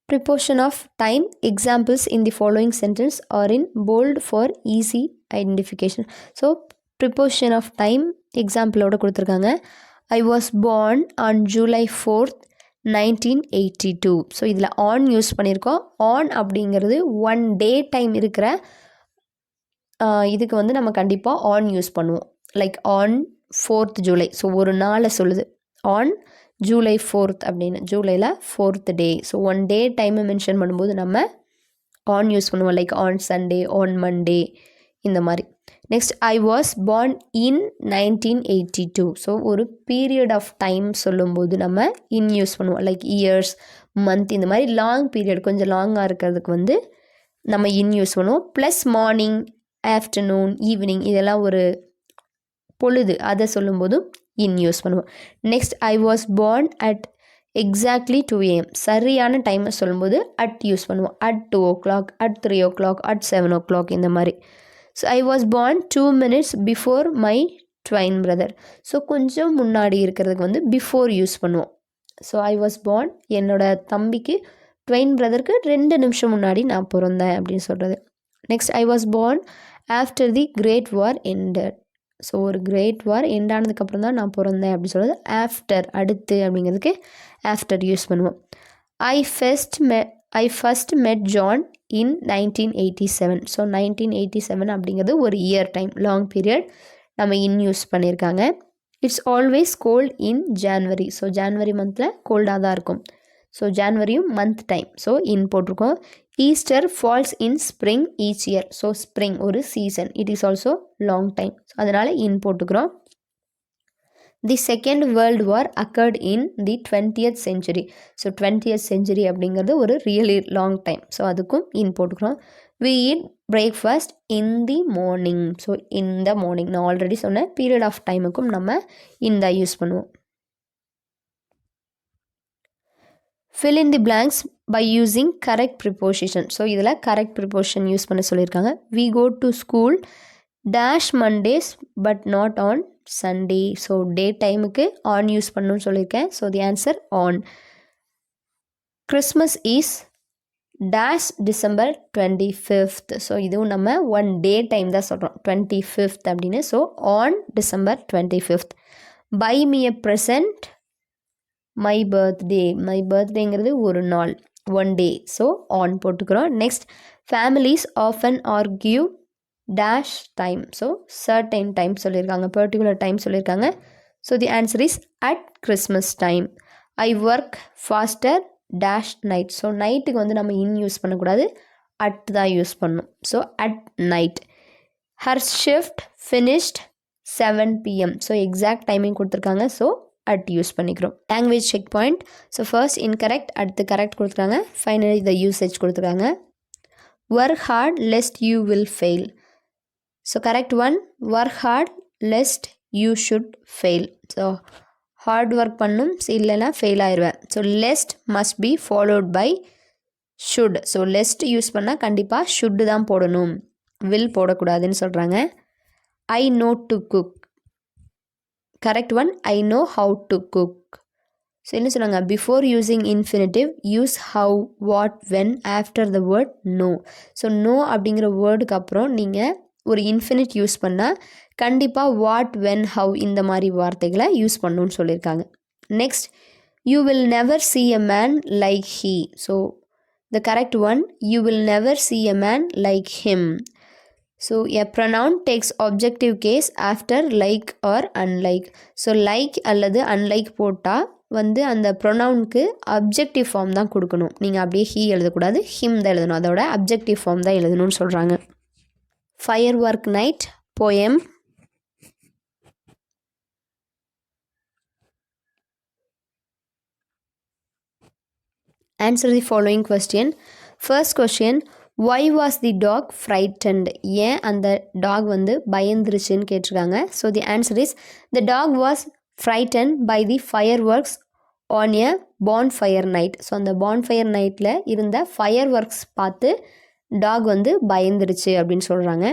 Preposition of time. Examples in the following sentence are in bold for easy identification. So preposition of time example ஓட கொடுத்துருக்காங்க. I was born on July 4th 1982. So இதில் ஆன் யூஸ் பண்ணியிருக்கோம். ஆன் அப்படிங்கிறது ஒன் டே டைம் இருக்கிற இதுக்கு வந்து நம்ம கண்டிப்பாக ஆன் யூஸ் பண்ணுவோம். Like on 4th July. So ஒரு நாளை சொல்லுது. ஆன் July 4th அப்படின்னு, ஜூலையில் 4th டே. ஸோ ஒன் டே டைமை மென்ஷன் பண்ணும்போது நம்ம ஆன் யூஸ் பண்ணுவோம். Like on Sunday, on Monday, இந்த மாதிரி. Next, I was born in 1982. So ஒரு பீரியட் ஆஃப் டைம் சொல்லும்போது நம்ம இன் யூஸ் பண்ணுவோம். லைக் இயர்ஸ், மந்த், இந்த மாதிரி லாங் பீரியட் கொஞ்சம் லாங்காக இருக்கிறதுக்கு வந்து நம்ம இன் யூஸ் பண்ணுவோம். ப்ளஸ் மார்னிங், ஆஃப்டர்நூன், ஈவினிங், இதெல்லாம் ஒரு பொழுது, அதை சொல்லும்போதும் இன் யூஸ் பண்ணுவோம். Next, I was born at exactly 2 AM. சரியான டைமை சொல்லும்போது அட் யூஸ் பண்ணுவோம். At 2 o'clock, at 3 o'clock, at 7 o'clock, இந்த மாதிரி. So I was born 2 minutes before my Dwayne brother. So கொஞ்சம் முன்னாடி இருக்கிறதுக்கு வந்து பிஃபோர் யூஸ் பண்ணுவோம். ஸோ ஐ வாஸ் பார்ன், என்னோட தம்பிக்கு ட்வைன் பிரதருக்கு 2 நிமிஷம் முன்னாடி நான் பிறந்தேன் அப்படின்னு சொல்கிறது. Next, I was born after the great war ended. So ஒரு கிரேட் வார் எண்ட் ஆனதுக்கப்புறம் தான் நான் பிறந்தேன் அப்படின்னு சொல்கிறது ஆஃப்டர், அடுத்து அப்படிங்கிறதுக்கு ஆஃப்டர் யூஸ் பண்ணுவோம். I first met John in 1987. So 1987 அப்படிங்கிறது ஒரு இயர் டைம், லாங் பீரியட் நம்ம யூஸ் பண்ணியிருக்காங்க. It's always cold in January. So January மந்தில் கோல்டாக தான் இருக்கும். ஸோ ஜான்வரியும் மந்த் டைம், ஸோ போட்டிருக்கோம். Easter falls in spring each year. So spring ஒரு season, it is also long time, so அதனால் போட்டுக்கிறோம். The second world war occurred in the 20th century. So 20th century அப்படிங்கிறது ஒரு ரியலி லாங் டைம், ஸோ அதுக்கும் போட்டுக்கிறோம். We eat breakfast in the morning. So in the morning நான் ஆல்ரெடி சொன்ன பீரியட் ஆஃப் டைமுக்கும் நம்ம இந்த யூஸ் பண்ணுவோம். fill in the blanks by using correct preposition. So இதில் கரெக்ட் ப்ரிப்போசிஷன் யூஸ் பண்ண சொல்லியிருக்காங்க. we go to school dash Mondays but not on Sunday. So day டைமுக்கு ஆன் யூஸ் பண்ணணும்னு சொல்லியிருக்கேன். So the answer on. Christmas is dash December 25th. So இதுவும் நம்ம ஒன் டே டைம் தான் சொல்கிறோம், 25th அப்படின்னு. So on December 25th. buy me a present my பர்த்டேங்கிறது ஒரு நாள், ஒன் டே, ஸோ ஆன் போட்டுக்கிறோம். Next families often argue dash time. So certain time சொல்லியிருக்காங்க, பர்டிகுலர் டைம் சொல்லியிருக்காங்க. So the answer is at Christmas time. I work pastor dash night. So நைட்டுக்கு வந்து நம்ம யூஸ் பண்ணக்கூடாது, அட் தான் யூஸ் பண்ணணும். So at night. Her shift finished 7 PM. So exact timing கொடுத்துருக்காங்க, ஸோ அட் யூஸ் பண்ணிக்கிறோம். Language check point. So first incorrect, அடுத்து கரெக்ட் கொடுத்துருக்காங்க, ஃபைனலி த யூசேஜ் கொடுத்துருக்காங்க. Work hard lest you will fail. So correct one, work hard lest you should fail. So hard work பண்ணும், இல்லைன்னா ஃபெயில் ஆயிடுவேன். So lest must be followed by should. So lest use பண்ணால் கண்டிப்பாக ஷுட்டு தான் போடணும், வில் போடக்கூடாதுன்னு சொல்கிறாங்க. I know to cook. Correct one, I know how to cook. So என்ன சொன்னாங்க, before using infinitive use how, what, when after the word know. So know அப்படிங்கிற வேர்டுக்கு அப்புறம் நீங்கள் ஒரு இன்ஃபினிட் யூஸ் பண்ணால் கண்டிப்பாக வாட், வென், ஹவு இந்த மாதிரி வார்த்தைகளை யூஸ் பண்ணணும்னு சொல்லியிருக்காங்க. Next, you will never see a man like he. So the correct one, you will never see a man like him. So a pronoun takes objective case after like or unlike. So like அல்லது unlike போட்டால் வந்து அந்த ப்ரொனவுனுக்கு அப்ஜெக்டிவ் ஃபார்ம் தான் கொடுக்கணும். நீங்கள் அப்படியே ஹீ எழுதக்கூடாது, ஹிம் தான் எழுதணும், அதோட அப்ஜெக்டிவ் ஃபார்ம் தான் எழுதணும்னு சொல்கிறாங்க. Fire work night poem. Answer the following question. First question, why was the dog frightened? ஏன் அந்த டாக் வந்து பயந்துருச்சுன்னு கேட்டிருக்காங்க. So the answer is, the dog was frightened by the fireworks on a bonfire night. So அந்த bonfire நைட்டில் இருந்த ஃபயர் ஒர்க்ஸ் பார்த்து டாக் வந்து பயந்துருச்சு அப்படின்னு சொல்கிறாங்க.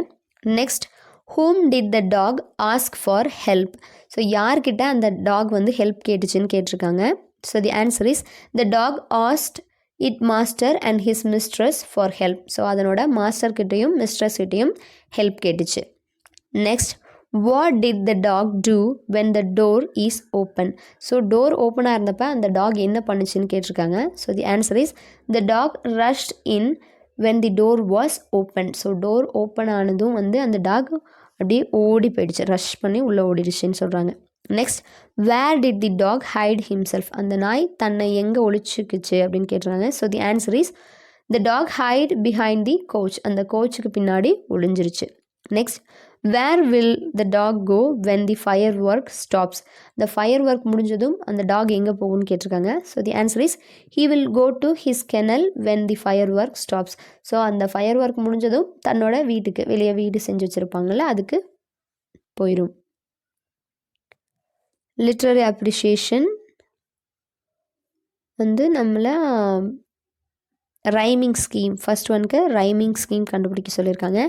Next, whom did the dog ask for help? So யார்கிட்ட அந்த டாக் வந்து ஹெல்ப் கேட்டுச்சுன்னு கேட்டிருக்காங்க. So the answer is, the dog asked it master and his mistress for help. So அதனோட மாஸ்டர் கிட்டையும் மிஸ்ட்ரஸ் கிட்டையும் ஹெல்ப் கேட்டுச்சு. Next, what did the dog do when the door is open? So door ஓப்பனாக இருந்தப்போ அந்த டாக் என்ன பண்ணுச்சுன்னு கேட்டிருக்காங்க. So the answer is, the dog rushed in when the door was open. So door open ஆனதும் வந்து அந்த டாக் அப்படியே ஓடி போயிடுச்சு, ரஷ் பண்ணி உள்ளே ஓடிடுச்சுன்னு சொல்கிறாங்க. Next, where did the dog hide himself? அந்த நாய் தன்னை எங்கே ஒழிச்சுக்குச்சு அப்படின்னு கேட்டுறாங்க. So the answer is, the dog hid behind the coach. அந்த கோச்சுக்கு பின்னாடி ஒளிஞ்சிருச்சு. Next, where will the dog go when the fire work stops? இந்த ஃபயர் ஒர்க் முடிஞ்சதும் அந்த டாக் எங்கே போகும்னு கேட்டிருக்காங்க. So the answer is, he will go to his kennel when the fire work stops. So அந்த ஃபயர் ஒர்க் முடிஞ்சதும் தன்னோட வீட்டுக்கு, வெளியே வீடு செஞ்சு வச்சுருப்பாங்கள்ல, அதுக்கு போயிடும். லிட்ரரி அப்ரிஷியேஷன் வந்து நம்மளை ரைமிங் ஸ்கீம், ஃபர்ஸ்ட் ஒன்க்கு ரைமிங் ஸ்கீம் கண்டுபிடிக்க சொல்லியிருக்காங்க.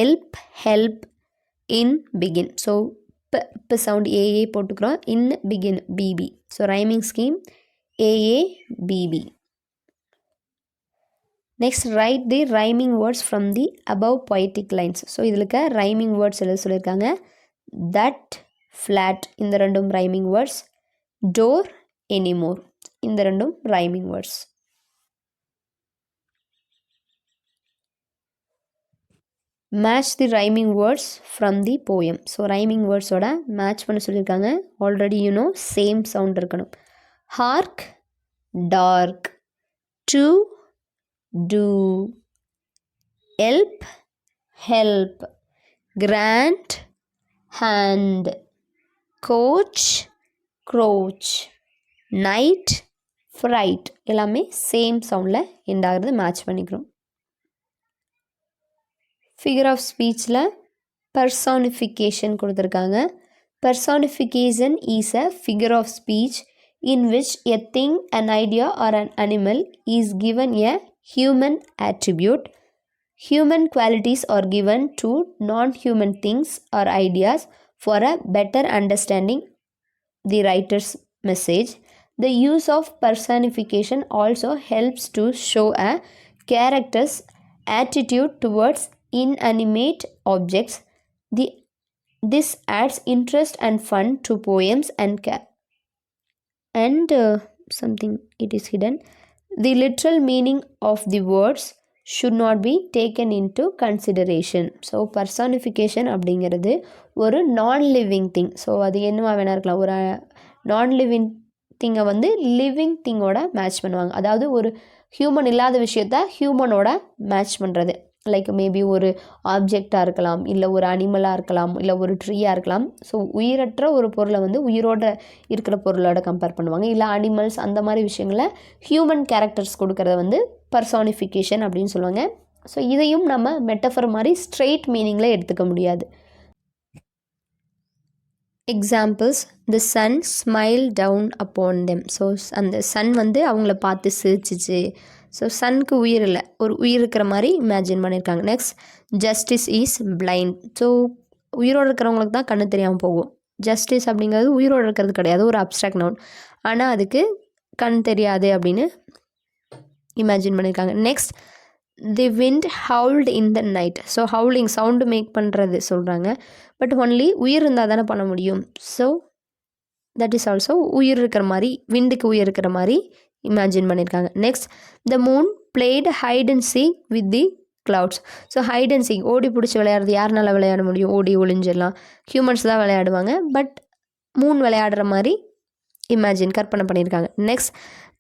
Yelp, help, in, begin. So இப்போ சவுண்ட் ஏஏ போட்டுக்கிறோம், in, begin, B B. So rhyming scheme A A B B. Next, write the rhyming words from the above poetic lines. So இதில் இருக்க ரைமிங் வேர்ட்ஸ் எழுத சொல்லியிருக்காங்க. தட், ஃப்ளாட் இந்த ரெண்டும் ரைமிங் வேர்ட்ஸ். டோர், எனிமோர் இந்த ரெண்டும் rhyming words. Match the rhyming words from the poem. So rhyming வேர்ட்ஸோட மேட்ச் பண்ண சொல்லியிருக்காங்க. ஆல்ரெடி யூனோ சேம் சவுண்ட் இருக்கணும். Hark, dark. Do, too. Yelp, help. Grand, hand. Coach, crouch. Night, fright எல்லாமே சேம் சவுண்டில் எண்ட் ஆகிறது மேட்ச் பண்ணிக்கிறோம். ஃபிகர் ஆஃப் ஸ்பீச்சில் பர்சானிஃபிகேஷன் கொடுத்துருக்காங்க. Personification is a figure of speech in which a thing, an idea or an animal is given a human attribute. Human qualities are given to non-human things or ideas for a better understanding the writer's message. The use of personification also helps to show a character's attitude towards inanimate objects. This adds interest and fun to poems and something it is hidden. The literal meaning of the words should not be taken into consideration. So personification அப்படிங்கிறது ஒரு நான் லிவிங் திங். ஸோ அது என்னவா வேணா இருக்கலாம். ஒரு நான் லிவிங் திங்கை வந்து லிவிங் திங்கோட மேட்ச் பண்ணுவாங்க. அதாவது ஒரு ஹியூமன் இல்லாத விஷயத்த ஹியூமனோட மேட்ச் பண்ணுறது. லைக் மேபி ஒரு ஆப்ஜெக்டாக இருக்கலாம், இல்லை ஒரு அனிமலாக இருக்கலாம், இல்லை ஒரு ட்ரீயாக இருக்கலாம். ஸோ உயிரற்ற ஒரு பொருளை வந்து உயிரோட இருக்கிற பொருளோட கம்பேர் பண்ணுவாங்க. இல்லை அனிமல்ஸ் அந்த மாதிரி விஷயங்களை ஹியூமன் கேரக்டர்ஸ் கொடுக்கறத வந்து பர்சானிஃபிகேஷன் அப்படின்னு சொல்லுவாங்க. ஸோ இதையும் நம்ம மெட்டஃபர் மாதிரி ஸ்ட்ரெயிட் மீனிங்கில் எடுத்துக்க முடியாது. Examples, the sun smile down upon them. So அந்த சன் வந்து அவங்கள பார்த்து சிரிச்சிச்சு. ஸோ சனுக்கு உயிர் இல்லை, ஒரு உயிர் இருக்கிற மாதிரி இமேஜின் பண்ணியிருக்காங்க. Next, justice is blind. So உயிரோடு இருக்கிறவங்களுக்கு தான் கண்ணு தெரியாமல் போகும். ஜஸ்டிஸ் அப்படிங்கிறது உயிரோடு இருக்கிறது கிடையாது, ஒரு அப்ஸ்ட்ராக்ட் நவுன். ஆனால் அதுக்கு கண் தெரியாது அப்படின்னு இமேஜின் பண்ணியிருக்காங்க. Next, the wind howled in the night. So howling sound make பண்ணுறது சொல்கிறாங்க. பட் ஒன்லி உயிர் இருந்தால் தானே பண்ண முடியும். ஸோ தட் இஸ் ஆல்சோ உயிர் இருக்கிற மாதிரி, விண்டுக்கு உயிர் இருக்கிற மாதிரி இமேஜின் பண்ணியிருக்காங்க. Next, the moon played hide and seek with the clouds. So hide and seek ஓடி பிடிச்சி விளையாடுறது யாருனால விளையாட முடியும்? ஓடி ஒளிஞ்சிடலாம், ஹியூமன்ஸ் தான் விளையாடுவாங்க. பட் மூன் விளையாடுற மாதிரி கற்பனை பண்ணியிருக்காங்க. Next,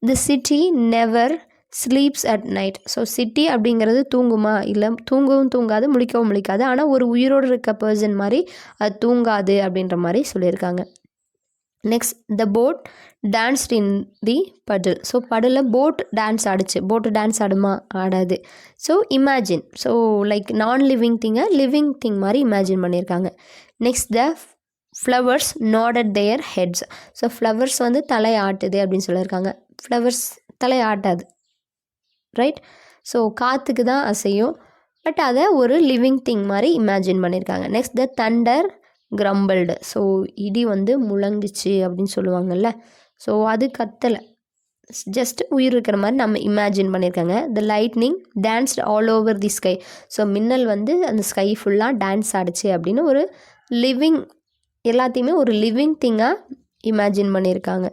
the city never sleeps at night. So city அப்படிங்கிறது தூங்குமா? இல்லை, தூங்கவும் தூங்காது, முழிக்கவும் முழிக்காது. ஆனால் ஒரு உயிரோடு இருக்க பர்சன் மாதிரி அது தூங்காது அப்படின்ற மாதிரி சொல்லியிருக்காங்க. Next, the boat danced in the puddle. So puddle boat dance ஆடிச்சு. போட்டு டான்ஸ் ஆடுமா? ஆடாது. So imagine. So like non living திங்கை லிவிங் திங் மாதிரி இமேஜின் பண்ணியிருக்காங்க. Next, the flowers nodded their heads. So flowers வந்து தலை ஆட்டுது அப்படின்னு சொல்லியிருக்காங்க. ஃப்ளவர்ஸ் தலை ஆட்டாது, ரைட்? ஸோ காற்றுக்கு தான் அசையும். பட் அதை ஒரு லிவிங் திங் மாதிரி இமேஜின் பண்ணியிருக்காங்க. நெக்ஸ்ட், த தண்டர் கிரம்பிள்டு. ஸோ இடி வந்து முழங்குச்சு அப்படின்னு சொல்லுவாங்கள்ல. ஸோ அது கத்தலை, ஜஸ்ட் உயிர் இருக்கிற மாதிரி நம்ம இமேஜின் பண்ணியிருக்காங்க. த lightning danced all over the sky. So மின்னல் வந்து அந்த ஸ்கை ஃபுல்லாக டான்ஸ் ஆடிச்சு அப்படின்னு ஒரு லிவிங், எல்லாத்தையுமே ஒரு லிவிங் திங்காக இமேஜின் பண்ணியிருக்காங்க.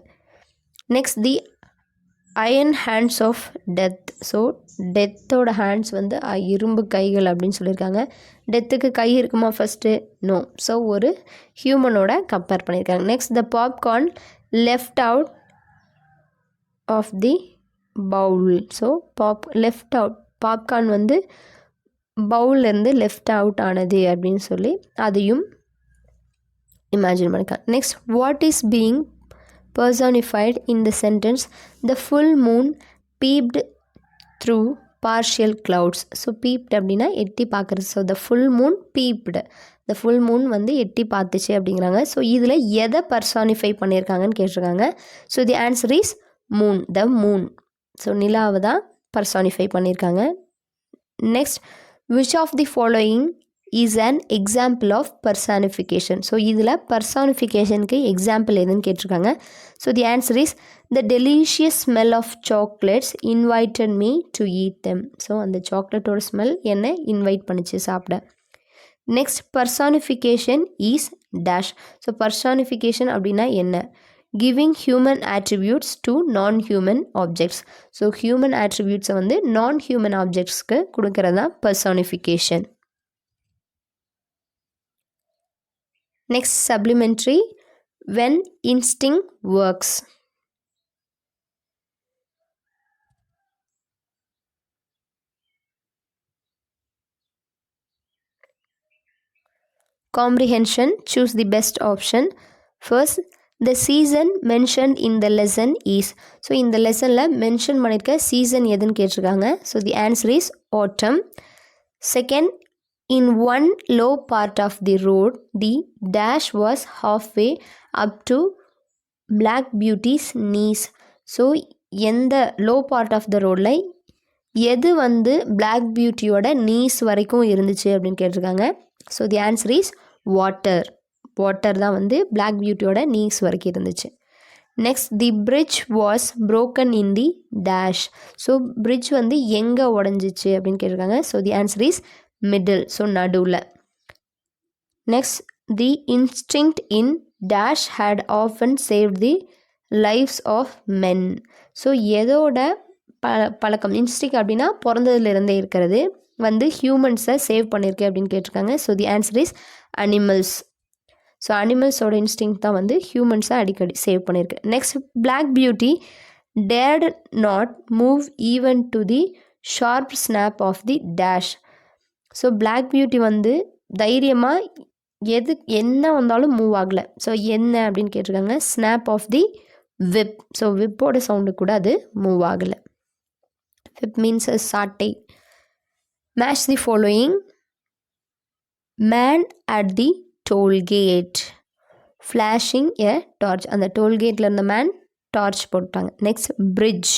Next, the iron hands of death. So டெத்தோட ஹேண்ட்ஸ் வந்து இரும்பு கைகள் அப்படின்னு சொல்லியிருக்காங்க. டெத்துக்கு கை இருக்குமா ஃபஸ்ட்டு? நோ. ஸோ ஒரு ஹியூமனோட கம்பேர் பண்ணியிருக்காங்க. Next, the popcorn left out of the bowl. So left out, popcorn வந்து பவுல்லேருந்து லெஃப்ட் அவுட் ஆனது அப்படின்னு சொல்லி அதையும் இமேஜின் பண்ணியிருக்காங்க. Next, what is being personified in the sentence, the full moon peeped through partial clouds. So peeped அப்படின்னா எட்டி பார்க்குறது. So the full moon peeped, the full moon வந்து எட்டி பார்த்துச்சு அப்படிங்கிறாங்க. ஸோ இதில் எதை பர்சானிஃபை பண்ணியிருக்காங்கன்னு கேட்டிருக்காங்க. So the answer is moon, the moon. So நிலாவை தான் பர்சானிஃபை பண்ணியிருக்காங்க. Next, which of the following is an example of personification. So இதில் பர்சானிஃபிகேஷனுக்கு எக்ஸாம்பிள் எதுன்னு கேட்டிருக்காங்க. So the answer is the delicious smell of chocolates invited me to eat them. So அந்த சாக்லேட்டோட ஸ்மெல் என்னை இன்வைட் பண்ணிச்சு சாப்பிட. நெக்ஸ்ட் பர்சானிஃபிகேஷன் இஸ் டேஷ். ஸோ பர்சானிஃபிகேஷன் அப்படின்னா என்ன? Giving human attributes to non human objects. So human ஆட்ரிபியூட்ஸை வந்து நான் ஹியூமன் ஆப்ஜெக்ட்ஸ்க்கு கொடுக்கறது தான் personification. Next supplementary, when instinct works. Comprehension, choose the best option. First, the season mentioned in the lesson is. So இந்த லெசனில் மென்ஷன் பண்ணியிருக்க சீசன் எதுன்னு கேட்டிருக்காங்க. So the answer is autumn. Second, in one low part of the road, the dash was halfway up to Black Beauty's knees. So எந்த லோ பார்ட் ஆஃப் த ரோடில் எது வந்து பிளாக் பியூட்டியோட நீஸ் வரைக்கும் இருந்துச்சு அப்படின்னு கேட்டிருக்காங்க. So the answer is water. Water தான் வந்து பிளாக் பியூட்டியோட நீஸ் வரைக்கும் இருந்துச்சு. Next, the bridge was broken in the dash. So bridge வந்து எங்கே உடஞ்சிச்சு அப்படின்னு கேட்டிருக்காங்க. So the answer is middle. So நடுவில். Next, the instinct in dash had often saved the lives of men. So எதோட பழக்கம்? இன்ஸ்டிங் அப்படின்னா பிறந்ததுலேருந்தே இருக்கிறது வந்து ஹியூமன்ஸை சேவ் பண்ணியிருக்கு அப்படின்னு கேட்டிருக்காங்க. So the answer is animals. So அனிமல்ஸோட இன்ஸ்டிங் தான் வந்து ஹியூமன்ஸை அடிக்கடி சேவ் பண்ணியிருக்கு. Next, Black Beauty dared not move even to the sharp snap of the dash. So Black Beauty வந்து தைரியமாக என்ன வந்தாலும் மூவ் ஆகலை. ஸோ என்ன அப்படின்னு கேட்டிருக்காங்க. Snap of the whip. So விப்போட சவுண்டு கூட அது மூவ் ஆகலை. விப் மீன்ஸ் சாட்டை. Match the following. Man at the tollgate flashing a torch. அந்த டோல்கேட்டில் இருந்த மேன் டார்ச் போட்டாங்க. Next, bridge,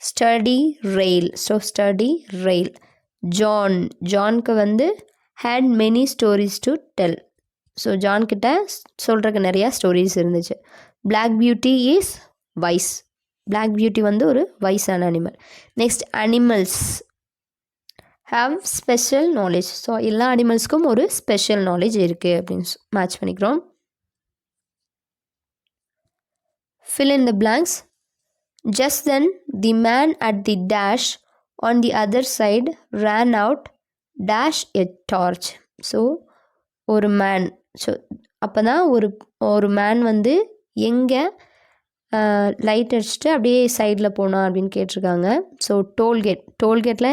sturdy rail. So sturdy rail. ஜான்க்கு வந்து had many stories to tell. So ஜான்கிட்ட சொல்கிறதுக்கு நிறையா ஸ்டோரிஸ் இருந்துச்சு. Black Beauty is wise. Black Beauty வந்து ஒரு வைஸான animal. Next, animals have special knowledge. So எல்லா அனிமல்ஸ்க்கும் ஒரு ஸ்பெஷல் நாலேஜ் இருக்குது அப்படின்னு மேட்ச் பண்ணிக்கிறோம். fill in the blanks. Just then the man at the dash on the other side ran out dash a torch. So ஒரு மேன். ஸோ அப்போ தான் ஒரு மேன் வந்து எங்கே லைட் அடிச்சுட்டு அப்படியே சைடில் போனான் அப்படின்னு கேட்டிருக்காங்க. ஸோ டோல்கேட்டில்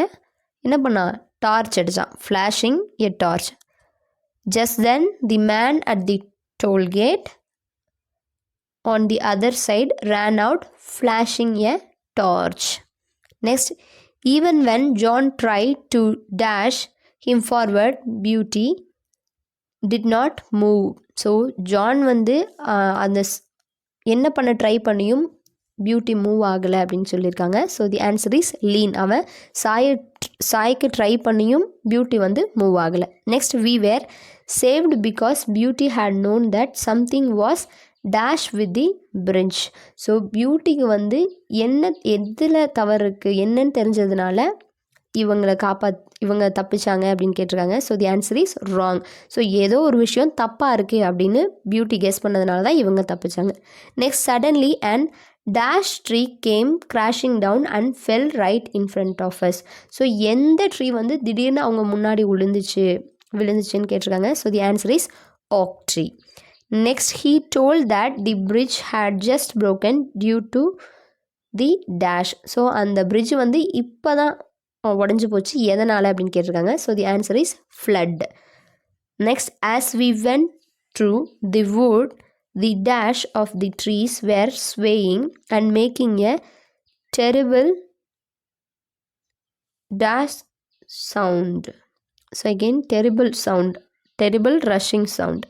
என்ன பண்ணா? டார்ச் அடித்தான். Flashing a torch. Just then the man at the tollgate on the other side ran out flashing a torch. Next, even when John tried to dash him forward, Beauty did not move. So John வந்து அந்த என்ன பண்ண ட்ரை பண்ணியும் பியூட்டி மூவ் ஆகலை அப்படின்னு சொல்லியிருக்காங்க. So the answer is lean. அவன் சாய்க்கு ட்ரை பண்ணியும் பியூட்டி வந்து மூவ் ஆகலை. Next, we were saved because Beauty had known that something was dash with the bridge. So பியூட்டிக்கு வந்து எதில் தவறு இருக்குது என்னன்னு தெரிஞ்சதுனால இவங்க தப்பிச்சாங்க அப்படின்னு கேட்டிருக்காங்க. So the answer is wrong. So ஏதோ ஒரு விஷயம் தப்பாக இருக்குது அப்படின்னு பியூட்டி கெஸ் பண்ணதுனால தான் இவங்க தப்பிச்சாங்க. Next, suddenly and dash tree came crashing down and fell right in front of us. So எந்த ட்ரீ வந்து திடீர்னு அவங்க முன்னாடி விழுந்துச்சுன்னு கேட்டிருக்காங்க. So the answer is oak tree. Next, he told that the bridge had just broken due to the dash. So அந்த bridge வந்து இப்போ தான் உடஞ்சி போச்சு. எதனால் அப்படின்னு கேட்டிருக்காங்க. So the answer is flood. Next, as we went through the wood, the dash of the trees were swaying and making a terrible dash sound. So again, terrible rushing sound.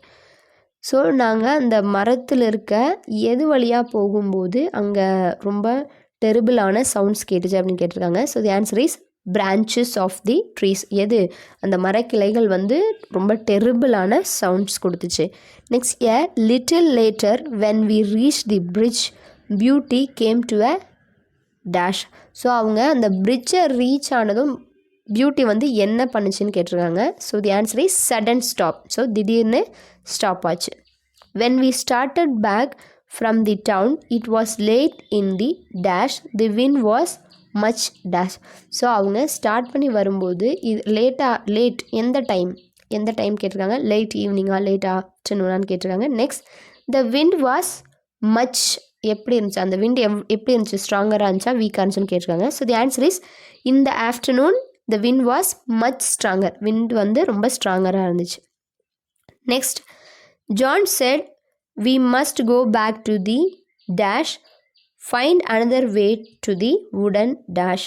So நாங்கள் அந்த மரத்தில் இருக்க எது வழியாக போகும்போது அங்கே ரொம்ப டெரிபிளான சவுண்ட்ஸ் கேட்டுச்சு அப்படின்னு கேட்டிருக்காங்க. So the answer is branches of the trees. எது? அந்த மரக்கிளைகள் வந்து ரொம்ப டெரிபிளான சவுண்ட்ஸ் கொடுத்துச்சு. Next, a little later when we reach the bridge beauty came to a dash. So அவங்க அந்த பிரிட்ஜை ரீச் ஆனதும் பியூட்டி வந்து என்ன பண்ணுச்சுன்னு கேட்டிருக்காங்க. So the answer is sudden stop. So திடீர்னு ஸ்டாப் ஆச்சு. when we started back from the town it was late in the dash the wind was much dash. So அவங்க ஸ்டார்ட் பண்ணி வரும்போது இது லேட் எந்த டைம் கேட்டிருக்காங்க. லேட் ஈவினிங்கா லேட் ஆஃப்டர்நூனான்னு கேட்டிருக்காங்க. Next the wind was much எப்படி இருந்துச்சு, அந்த விண்ட் எப்படி இருந்துச்சு, ஸ்ட்ராங்கராக இருந்துச்சா வீக்காக இருந்துச்சுன்னு கேட்டிருக்காங்க. So the answer is in the afternoon the wind was much stronger. Wind வந்து ரொம்ப ஸ்ட்ராங்கராக இருந்துச்சு. Next John said we must go back to the dash find another way to the wooden dash.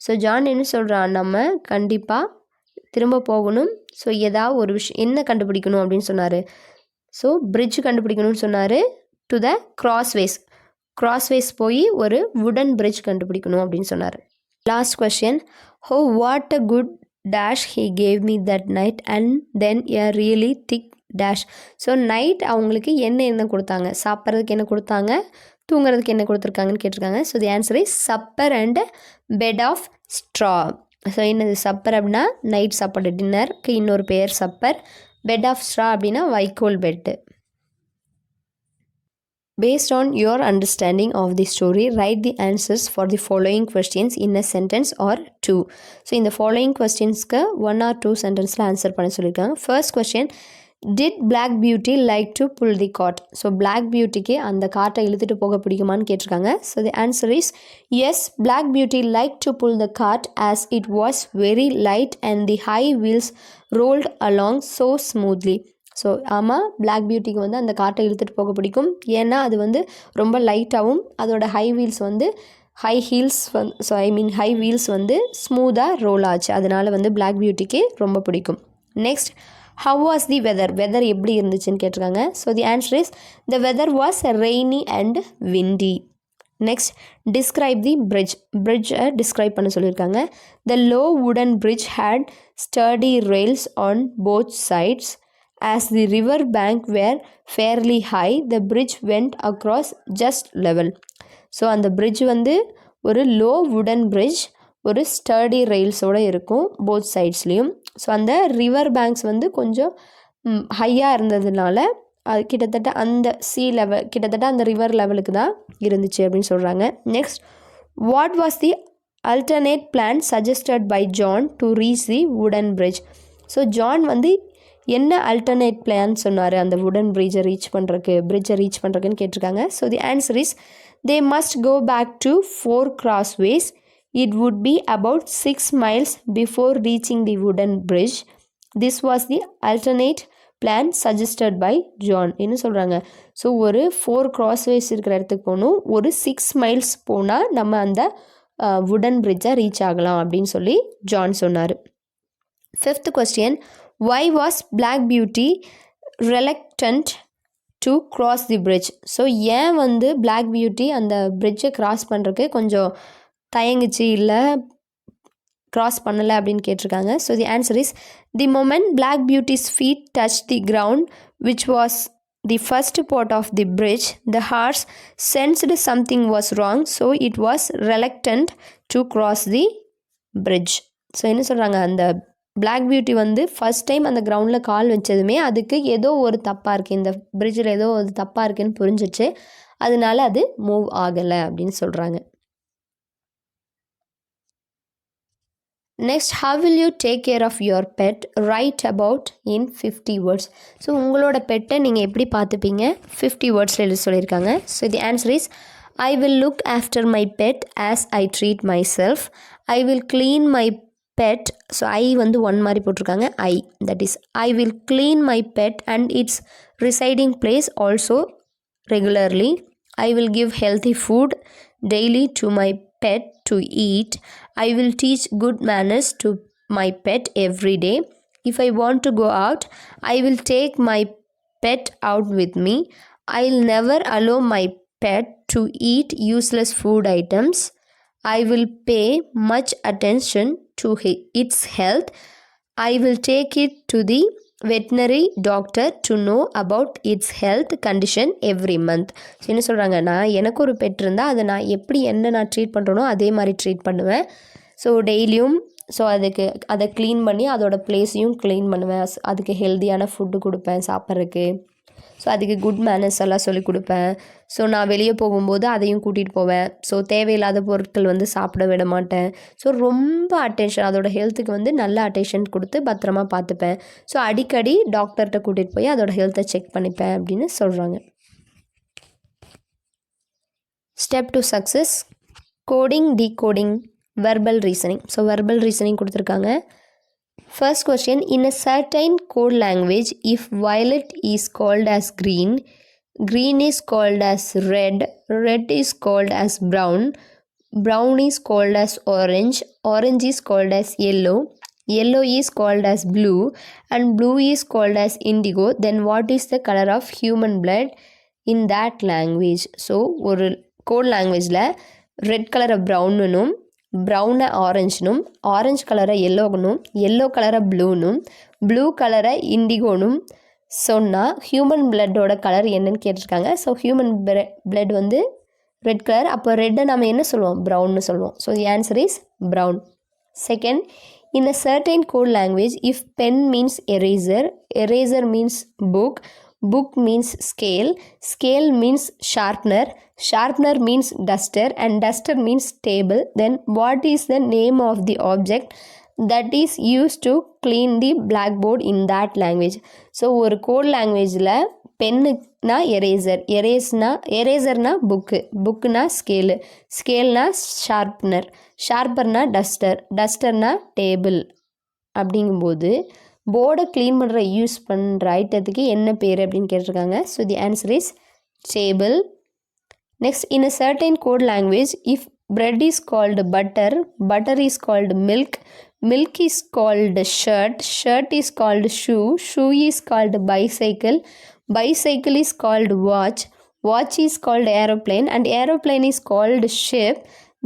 So John என்ன சொல்கிறான், நம்ம கண்டிப்பாக திரும்ப போகணும். ஸோ ஏதாவது ஒரு விஷயம் என்ன கண்டுபிடிக்கணும் அப்படின்னு சொன்னார். ஸோ பிரிட்ஜ் கண்டுபிடிக்கணும்னு சொன்னார். டு த கிராஸ்வேஸ் போய் ஒரு வுடன் பிரிட்ஜ் கண்டுபிடிக்கணும் அப்படின்னு சொன்னார். லாஸ்ட் கொஸ்டின், ஹோ what a good dash he gave me that night and then a really thick dash. So night அவங்களுக்கு என்ன கொடுத்தாங்க, சாப்பிட்றதுக்கு என்ன கொடுத்தாங்க, தூங்குறதுக்கு என்ன கொடுத்துருக்காங்கன்னு கேட்டிருக்காங்க. So the answer is supper and bed of straw. So என்னது சப்பர் அப்படின்னா நைட் சாப்பாடு, டின்னருக்கு இன்னொரு பேர் சப்பர். பெட் ஆஃப் ஸ்ட்ரா அப்படின்னா வைக்கோல் bed. Based on your understanding of the story, write the answers for the following questions in a sentence or two. So in the following questions ku 1 or 2 sentence la answer panna sollirukanga. First question, did Black Beauty like to pull the cart? So Black Beauty ku அந்த காட்டை இழுத்துட்டு போக பிடிக்குமான்னு கேட்டிருக்காங்க. So the answer is yes, Black Beauty liked to pull the cart as it was very light and the high wheels rolled along so smoothly. So ஆமாம், பிளாக் பியூட்டிக்கு வந்து அந்த காட்டை இழுத்துட்டு போக பிடிக்கும். ஏன்னா அது வந்து ரொம்ப லைட்டாகவும் அதோட ஹை வீல்ஸ் வந்து ஸ்மூத்தாக ரோல் ஆச்சு. அதனால் வந்து பிளாக் பியூட்டிக்கு ரொம்ப பிடிக்கும். Next, how was the weather எப்படி இருந்துச்சுன்னு கேட்டிருக்காங்க. So the answer is the weather was rainy and windy. Next, describe the பிரிட்ஜை டிஸ்கிரைப் பண்ண சொல்லியிருக்காங்க. The low wooden bridge had sturdy rails on both sides. As the river bank were fairly high, the bridge went across just level. So அந்த bridge வந்து ஒரு லோ வுடன் bridge, ஒரு ஸ்டர்டி ரெயில்ஸோடு இருக்கும் போத் சைட்ஸ்லேயும். ஸோ அந்த ரிவர் பேங்க்ஸ் வந்து கொஞ்சம் ஹையாக இருந்ததுனால அது கிட்டத்தட்ட அந்த ரிவர் லெவலுக்கு தான் இருந்துச்சு அப்படின்னு சொல்கிறாங்க. Next, what was the alternate plan suggested by John to reach the wooden bridge. So John வந்து என்ன அல்டர்னேட் பிளான் சொன்னார் அந்த வுடன் பிரிட்ஜை ரீச் பண்ணுறக்குன்னு கேட்டிருக்காங்க. So the answer is they must go back to 4 crossways. It would be about 6 miles before reaching the wooden bridge. This was the alternate plan suggested by John. என்ன சொல்கிறாங்க, ஸோ ஒரு 4 crossways இருக்கிற இடத்துக்கு போகணும், ஒரு 6 miles போனால் நம்ம அந்த வுடன் பிரிட்ஜை ரீச் ஆகலாம் அப்படின்னு சொல்லி ஜான் சொன்னார். 5th question, why was Black Beauty reluctant to cross the bridge? So ஏன் வந்து Black Beauty அந்த பிரிட்ஜை கிராஸ் பண்ணுறதுக்கு கொஞ்சம் தயங்குச்சு, இல்லை கிராஸ் பண்ணலை அப்படின்னு கேட்டிருக்காங்க. So the answer is the moment Black Beauty's feet touched the ground, which was the first part of the bridge, the horse sensed something was wrong, so it was reluctant to cross the bridge. So என்ன சொல்கிறாங்க, அந்த பிளாக் பியூட்டி வந்து ஃபஸ்ட் டைம் அந்த கிரவுண்டில் கால் வச்சதுமே அதுக்கு ஏதோ ஒரு தப்பாக இருக்குது, இந்த பிரிட்ஜில் ஏதோ ஒரு தப்பாக இருக்குன்னு புரிஞ்சிச்சு, அதனால அது மூவ் ஆகலை அப்படின்னு சொல்கிறாங்க. Next, how will you take care of your pet? Write about in 50 words. So உங்களோட பெட்டை நீங்கள் எப்படி பார்த்துப்பீங்க 50 wordsல எழுத சொல்லியிருக்காங்க. So the answer is I will look after my pet as I treat myself. I will clean my pet. So I வந்து 1 மாதிரி போட்டிருக்காங்க. that is I will clean my pet and its residing place also regularly. I will give healthy food daily to my pet to eat. I will teach good manners to my pet every day. If I want to go out, I will take my pet out with me. I'll never allow my pet to eat useless food items. I will pay much attention to its health. I will take it to the veterinary doctor to know about its health condition every month. So என்ன சொல்கிறாங்க, நான் எனக்கு ஒரு பெட் இருந்தால் அதை நான் எப்படி நான் ட்ரீட் பண்ணுறனோ அதே மாதிரி ட்ரீட் பண்ணுவேன். ஸோ டெய்லியும் ஸோ அதை க்ளீன் பண்ணி அதோட பிளேஸையும் க்ளீன் பண்ணுவேன். அதுக்கு ஹெல்த்தியான ஃபுட்டு கொடுப்பேன் சாப்பிட்றதுக்கு. ஸோ அதுக்கு குட் மேனர்ஸ் எல்லாம் சொல்லிக் கொடுப்பேன். ஸோ நான் வெளியே போகும்போது அதையும் கூட்டிகிட்டு போவேன். ஸோ தேவையில்லாத பொருட்கள் வந்து சாப்பிட விட மாட்டேன். ஸோ ரொம்ப அட்டென்ஷன், அதோட ஹெல்த்துக்கு வந்து நல்ல அட்டென்ஷன் கொடுத்து பத்திரமா பார்த்துப்பேன். ஸோ அடிக்கடி டாக்டர்கிட்ட கூட்டிகிட்டு போய் அதோட ஹெல்த்தை செக் பண்ணிப்பேன் அப்படின்னு சொல்கிறாங்க. Step to success: coding, decoding, verbal reasoning. So verbal reasoning கொடுத்துருக்காங்க. First question: in a certain code language, if violet is called as green, green is called as red, red is called as brown, brown is called as orange, orange is called as yellow, yellow is called as blue, and blue is called as indigo, then what is the color of human blood in that language? So ஒரு கோட் லாங்குவேஜில் ரெட் கலரை ப்ரௌனும், ப்ரௌனை ஆரஞ்சுனும், ஆரஞ்சு கலரை எல்லோனும், எல்லோ கலரை ப்ளூனும், ப்ளூ கலரை இண்டிகோனும் சொன்னால் ஹியூமன் பிளட்டோட கலர் என்னன்னு கேட்டிருக்காங்க. ஸோ ஹியூமன் பிளட் வந்து ரெட் கலர். அப்போ ரெட்டை நம்ம என்ன சொல்லுவோம்? ப்ரௌன்னு சொல்லுவோம். So the answer is brown. Second: in a certain code language, if pen means eraser, eraser means book, book means scale, scale means sharpener, sharpener means duster, and duster means table, then what is the name of the object that is used to clean the blackboard in that language? So ஒரு கோட் லாங்குவேஜில் பென்னுனா எரேசர்னா புக்குனா ஸ்கேல்னா ஷார்ப்பர்னா டஸ்டர்னா டேபிள். அப்படிங்கும்போது போர்டை க்ளீன் பண்ணுற யூஸ் பண்ணுற ஐட்டத்துக்கு என்ன பேர் அப்படின்னு கேட்டிருக்காங்க. So the answer is table. Next: in a certain code language, if bread is called butter, butter is called milk, milk is called shirt, shirt is called shoe, shoe is called bicycle, bicycle is called watch, watch is called aeroplane, and aeroplane is called ship,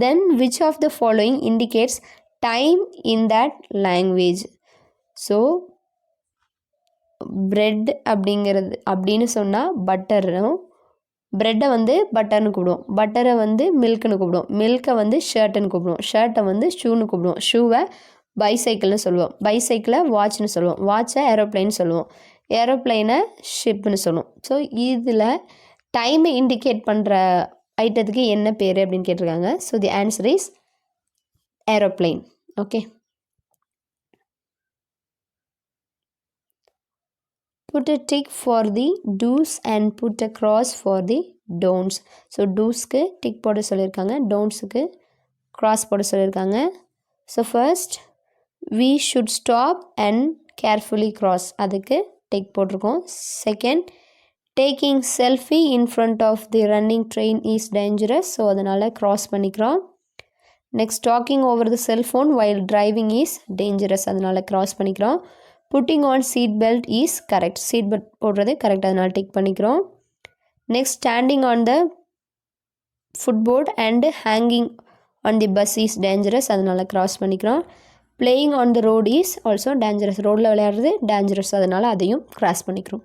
then which of the following indicates time in that language? So bread அப்படின்னு சொன்னால் பட்டரும், ப்ரெட்டை வந்து பட்டர்னு கூப்பிடுவோம், பட்டரை வந்து மில்க்குன்னு கூப்பிடுவோம், மில்க்கை வந்து ஷர்ட்டுன்னு கூப்பிடுவோம், ஷர்ட்டை வந்து ஷூன்னு கூப்பிடுவோம், ஷூவை பைசைக்கிள்னு சொல்லுவோம், பைசைக்கிளை வாட்ச்னு சொல்லுவோம், வாட்சை ஏரோப்ளைன்னு சொல்லுவோம், ஏரோப்ளைனை ஷிப்னு சொல்லுவோம். ஸோ இதில் டைமை இண்டிகேட் பண்ணுற ஐட்டத்துக்கு என்ன பேர் அப்படின்னு கேட்டிருக்காங்க. So the answer is aeroplane. Okay. Put a tick for the do's and put a cross for the don'ts. So டூஸ்க்கு டிக் போட சொல்லியிருக்காங்க, டோன்ட்ஸுக்கு cross போட சொல்லியிருக்காங்க. So first we should stop and carefully cross, அதுக்கு டிக் போட்டிருக்கோம். Second, taking selfie in front of the running train is dangerous, so அதனால் cross பண்ணிக்கிறோம். Next, talking over the cell phone while driving is dangerous, அதனால் cross பண்ணிக்கிறோம். Putting on seat belt is correct, seat belt போடுறது கரெக்ட், அதனால் டிக் பண்ணிக்கிறோம். Next, standing on the footboard and hanging on the bus is dangerous, அதனால் கிராஸ் பண்ணிக்கிறோம். Playing on the road is also dangerous, ரோடில் விளையாடுறது டேஞ்சரஸ், அதனால் அதையும் கிராஸ் பண்ணிக்கிறோம்.